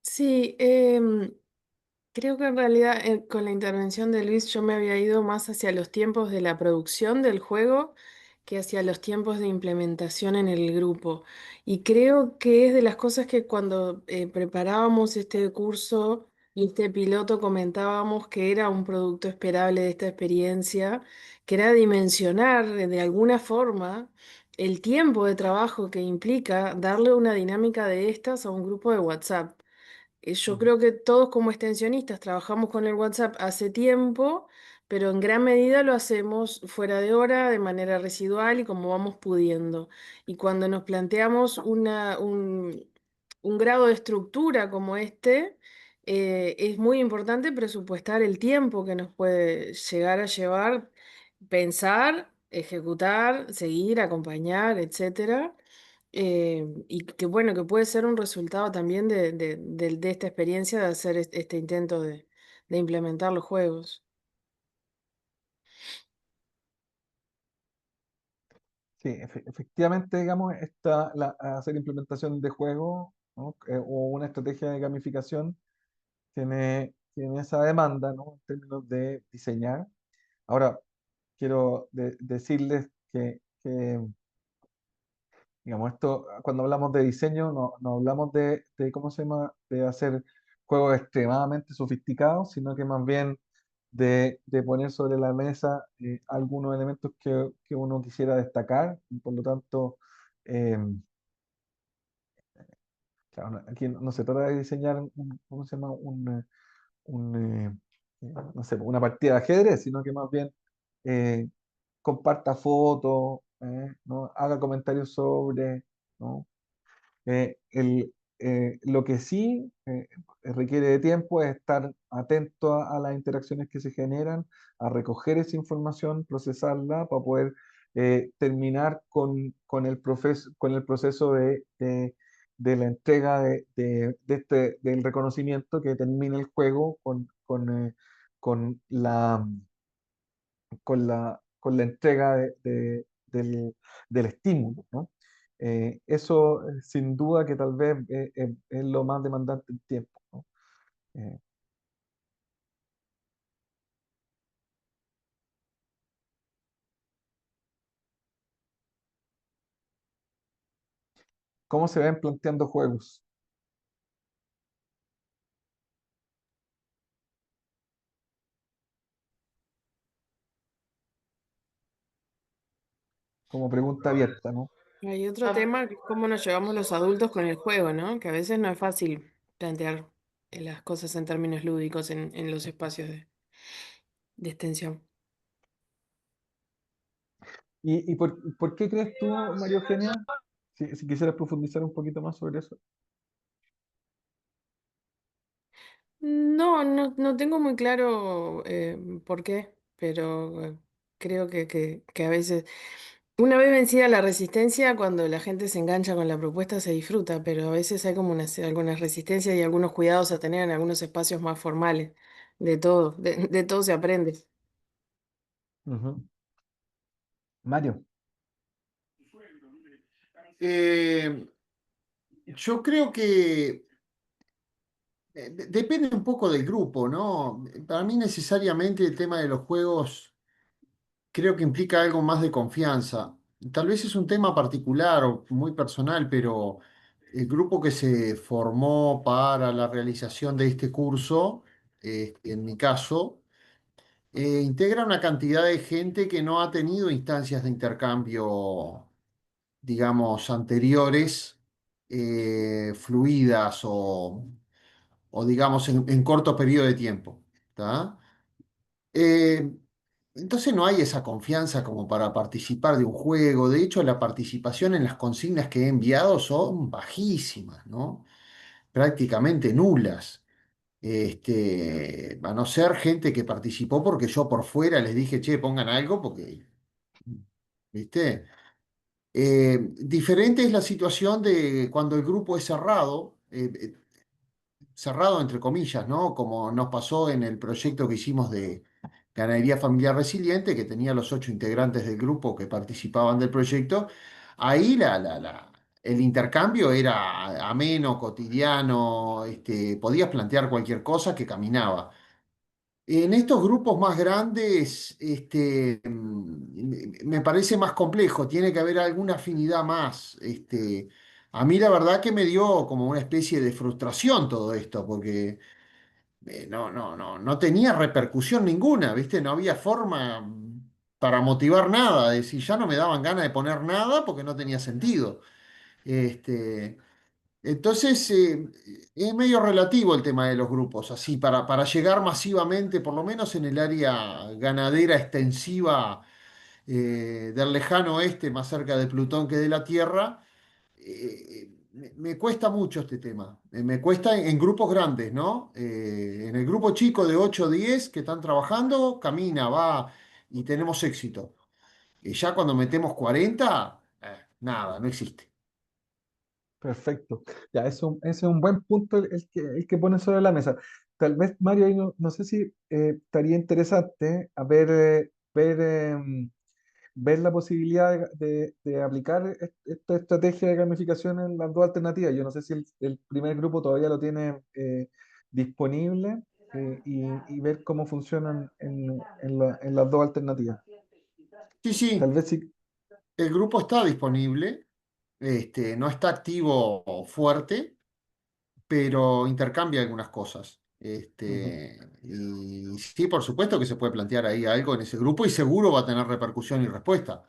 Sí, creo que en realidad con la intervención de Luis yo me había ido más hacia los tiempos de la producción del juego que hacia los tiempos de implementación en el grupo. Y creo que es de las cosas que cuando preparábamos este curso y este piloto comentábamos que era un producto esperable de esta experiencia, que era dimensionar de alguna forma el tiempo de trabajo que implica darle una dinámica de estas a un grupo de WhatsApp. Yo Ujú. creo que todos como extensionistas trabajamos con el WhatsApp hace tiempo, pero en gran medida lo hacemos fuera de hora, de manera residual y como vamos pudiendo. Y cuando nos planteamos un grado de estructura como este, es muy importante presupuestar el tiempo que nos puede llegar a llevar pensar, ejecutar, seguir, acompañar, etcétera. Y que bueno, que puede ser un resultado también de esta experiencia de hacer este intento de implementar los juegos. Sí, efectivamente, digamos, hacer implementación de juego, ¿no? O una estrategia de gamificación tiene esa demanda, ¿no? En términos de diseñar. Ahora, quiero decirles que, digamos, esto, cuando hablamos de diseño, no hablamos ¿cómo se llama?, de hacer juegos extremadamente sofisticados, sino que más bien de poner sobre la mesa algunos elementos que uno quisiera destacar. Y por lo tanto, eh, claro, aquí no se trata de diseñar ¿cómo se llama?, no sé, una partida de ajedrez, sino que más bien eh, comparta fotos, ¿no? Haga comentarios sobre, ¿no? Lo que sí requiere de tiempo es estar atento a las interacciones que se generan, a recoger esa información, procesarla para poder terminar con el proceso de la entrega del reconocimiento que termina el juego con la entrega del estímulo, ¿no? Eso sin duda que tal vez es lo más demandante en tiempo, ¿no? Eh, ¿Cómo se ven planteando juegos? Como pregunta abierta, ¿no? Hay otro tema que es cómo nos llevamos los adultos con el juego, ¿no? Que a veces no es fácil plantear las cosas en términos lúdicos en los espacios de extensión. ¿Y por qué crees tú, María Eugenia? Si quisieras profundizar un poquito más sobre eso. No tengo muy claro por qué, pero creo que a veces, una vez vencida la resistencia, cuando la gente se engancha con la propuesta se disfruta, pero a veces hay como algunas resistencias y algunos cuidados a tener en algunos espacios más formales. De todo se aprende. Ujú. Mario. Eh, yo creo que depende un poco del grupo, ¿no? Para mí necesariamente el tema de los juegos creo que implica algo más de confianza. Tal vez es un tema particular o muy personal, pero el grupo que se formó para la realización de este curso, en mi caso, integra una cantidad de gente que no ha tenido instancias de intercambio, digamos, anteriores, fluidas o digamos, en corto periodo de tiempo. ¿Tá? Eh, entonces no hay esa confianza como para participar de un juego. De hecho, la participación en las consignas que he enviado son bajísimas, ¿no? Prácticamente nulas. A no ser gente que participó porque yo por fuera les dije, che, pongan algo, porque, ¿viste? Diferente es la situación de cuando el grupo es cerrado. Cerrado entre comillas, ¿no? Como nos pasó en el proyecto que hicimos de Ganadería Familiar Resiliente, que tenía los 8 integrantes del grupo que participaban del proyecto. Ahí el intercambio era ameno, cotidiano, podías plantear cualquier cosa que caminaba. En estos grupos más grandes, me parece más complejo, tiene que haber alguna afinidad más. A mí la verdad que me dio como una especie de frustración todo esto, porque no tenía repercusión ninguna, ¿viste? No había forma para motivar nada, es decir, ya no me daban ganas de poner nada porque no tenía sentido. Este, entonces, es medio relativo el tema de los grupos, así, para llegar masivamente, por lo menos en el área ganadera extensiva del lejano oeste, más cerca de Plutón que de la Tierra. Me cuesta mucho este tema. Me cuesta en grupos grandes, ¿no? En el grupo chico de 8 o 10 que están trabajando, camina, va y tenemos éxito. Ya cuando metemos 40, nada, no existe. Perfecto. Ya, ese es un buen punto el que pone sobre la mesa. Tal vez, Mario, ahí no sé si estaría interesante a ver la posibilidad de aplicar esta estrategia de gamificación en las dos alternativas. Yo no sé si el primer grupo todavía lo tiene disponible, y ver cómo funcionan en las dos alternativas. Sí, Tal sí, vez sí. el grupo está disponible, no está activo fuerte, pero intercambia algunas cosas. Ujú. Y sí, por supuesto que se puede plantear ahí algo en ese grupo y seguro va a tener repercusión y respuesta.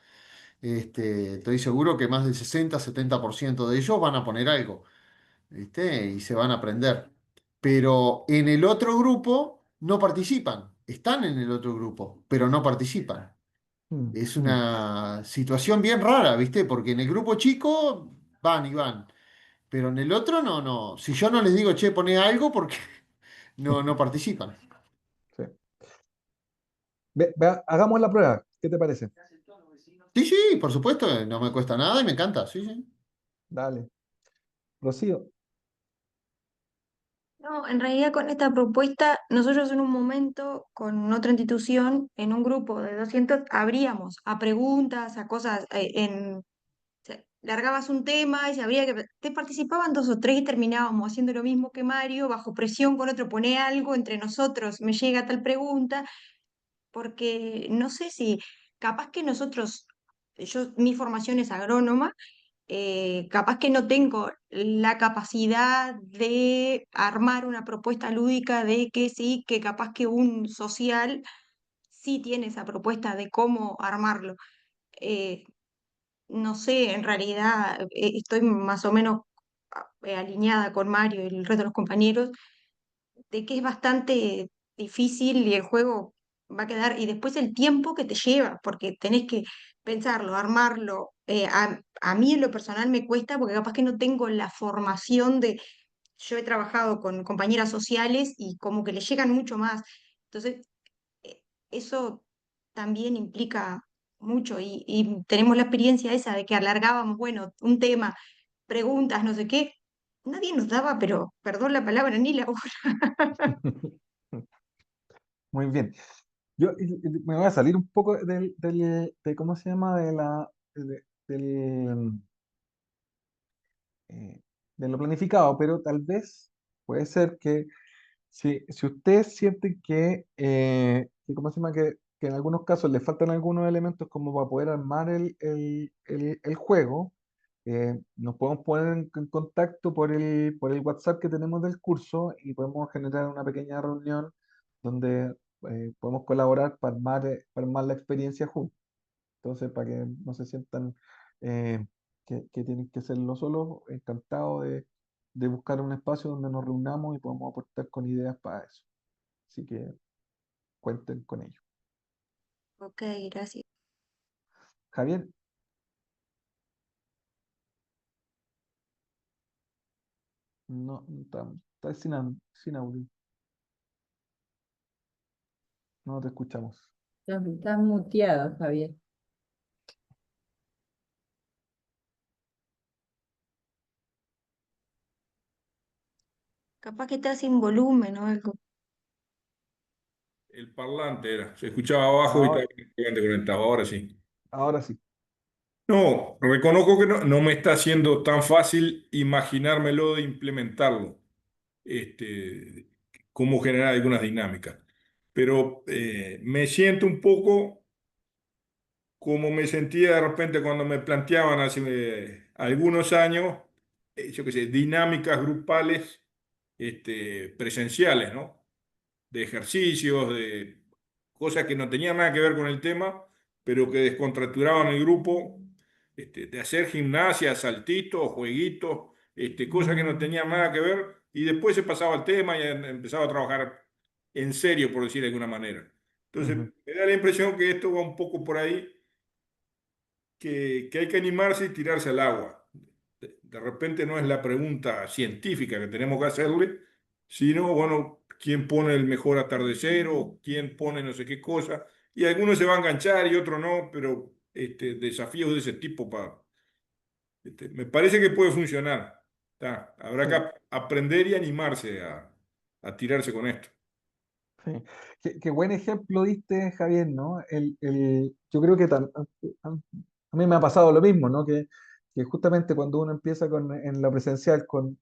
Estoy seguro que más del 60-70% de ellos van a poner algo, ¿viste? Y se van a aprender. Pero en el otro grupo no participan. Están en el otro grupo, pero no participan. Mm, Es mm. una situación bien rara, ¿viste? Porque en el grupo chico van y van, pero en el otro no. Si yo no les digo, che, poné algo, porque no participan. Sí. Hagamos la prueba. ¿Qué te parece? Sí, sí, por supuesto, no me cuesta nada y me encanta, sí, sí. Dale. Rocío. No, en realidad con esta propuesta, nosotros en un momento, con otra institución, en un grupo de 200 abríamos a preguntas, a cosas, largabas un tema y se abría que te participaban dos o tres y terminábamos haciendo lo mismo que Mario, bajo presión con otro, pone algo entre nosotros, me llega tal pregunta, porque no sé si capaz que nosotros, mi formación es agrónoma, capaz que no tengo la capacidad de armar una propuesta lúdica de que sí, que capaz que un social sí tiene esa propuesta de cómo armarlo. Eh, no sé, en realidad estoy más o menos alineada con Mario y el resto de los compañeros de que es bastante difícil y el juego va a quedar, y después el tiempo que te lleva, porque tenés que pensarlo, armarlo. A mí en lo personal me cuesta porque capaz que no tengo la formación de, yo he trabajado con compañeras sociales y como que le llegan mucho más. Entonces, eso también implica mucho y tenemos la experiencia esa de que alargábamos, bueno, un tema, preguntas, no sé qué. Nadie nos daba, pero perdón la palabra, ni la Muy bien. Yo me voy a salir un poco de ¿cómo se llama? Del, eh, de lo planificado, pero tal vez puede ser que si ustedes sienten ¿cómo se llama? Que en algunos casos les faltan algunos elementos como para poder armar el juego, nos podemos poner en contacto por el WhatsApp que tenemos del curso y podemos generar una pequeña reunión donde podemos colaborar para armar la experiencia juntos. Entonces, para que no se sientan eh, que tienen que hacerlo solos, encantado de buscar un espacio donde nos reunamos y podamos aportar con ideas para eso. Así que cuenten con ello. Ok, gracias. Javier, no, está sin audio, no te escuchamos. Estás muteado, Javier. Capaz que está sin volumen o algo. El parlante era, se escuchaba abajo y estaba Ahora, el parlante conectado, ahora sí. ahora sí. No, reconozco que no me está siendo tan fácil imaginármelo de implementarlo, este, cómo generar algunas dinámicas. Pero me siento un poco como me sentía de repente cuando me planteaban hace algunos años, yo qué sé, dinámicas grupales presenciales, ¿no? de ejercicios, de cosas que no tenían nada que ver con el tema, pero que descontracturaban el grupo, de hacer gimnasia, saltitos, jueguitos, cosas que no tenían nada que ver, y después se pasaba al tema y empezaba a trabajar en serio, por decir de alguna manera. Entonces, Ujú. me da la impresión que esto va un poco por ahí, que hay que animarse y tirarse al agua. De repente no es la pregunta científica que tenemos que hacerle, sino, bueno, quién pone el mejor atardecer o quién pone no sé qué cosa. Y algunos se van a enganchar y otros no, pero desafíos de ese tipo me parece que puede funcionar. Habrá que Sí, aprender y animarse a tirarse con esto. sí. Qué buen ejemplo diste, Javier, ¿no? Yo creo que a mí me ha pasado lo mismo, ¿no? Que justamente cuando uno empieza en la presencial con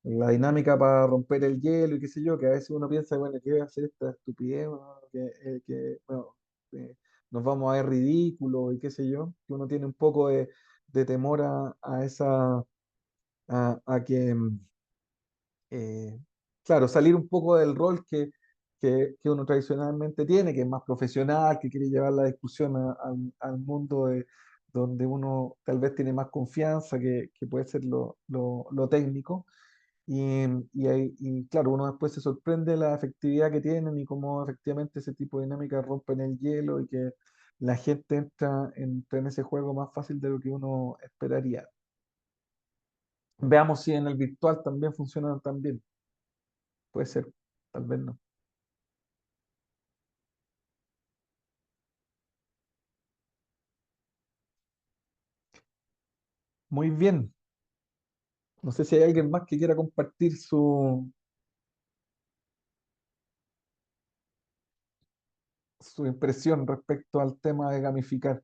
la dinámica para romper el hielo y qué sé yo, que a veces uno piensa, bueno, ¿qué voy a hacer esta estupidez? ¿No? Bueno, eh, nos vamos a ver ridículos y qué sé yo, que uno tiene un poco de temor a esa, a que, claro, salir un poco del rol que uno tradicionalmente tiene, que es más profesional, que quiere llevar la discusión al mundo donde uno tal vez tiene más confianza, que puede ser lo técnico. Y claro, uno después se sorprende de la efectividad que tienen y cómo efectivamente ese tipo de dinámicas rompen el hielo y que la gente entra en ese juego más fácil de lo que uno esperaría. Veamos si en el virtual también funciona tan bien. Puede ser, tal vez no. Muy bien. No sé si hay alguien más que quiera compartir su impresión respecto al tema de gamificar.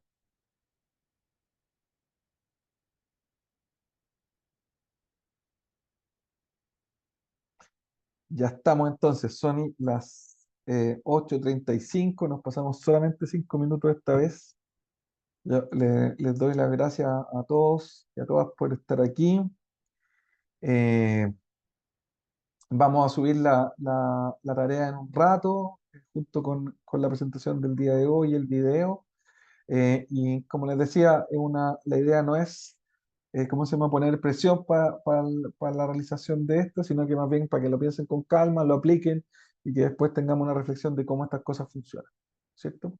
Ya estamos entonces, son las 8:35, nos pasamos solamente 5 minutos esta vez. Les doy las gracias a todos y a todas por estar aquí. Eh, Vamos a subir la tarea en un rato, junto con la presentación del día de hoy, el video. Y como les decía, la idea no es, ¿cómo se llama?, poner presión para la realización de esto, sino que más bien para que lo piensen con calma, lo apliquen y que después tengamos una reflexión de cómo estas cosas funcionan, ¿cierto?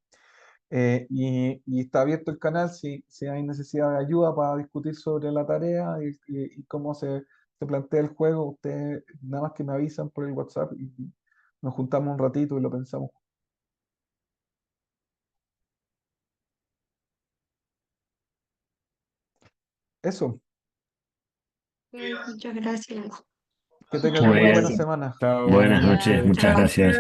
Y está abierto el canal si hay necesidad de ayuda para discutir sobre la tarea y cómo se plantea el juego. Ustedes nada más que me avisan por el WhatsApp y nos juntamos un ratito y lo pensamos. Eso, Ok, muchas gracias. que tengan Muy muy buena bien. semana. Chao, Buenas buenas noches, noches. muchas Chao. gracias.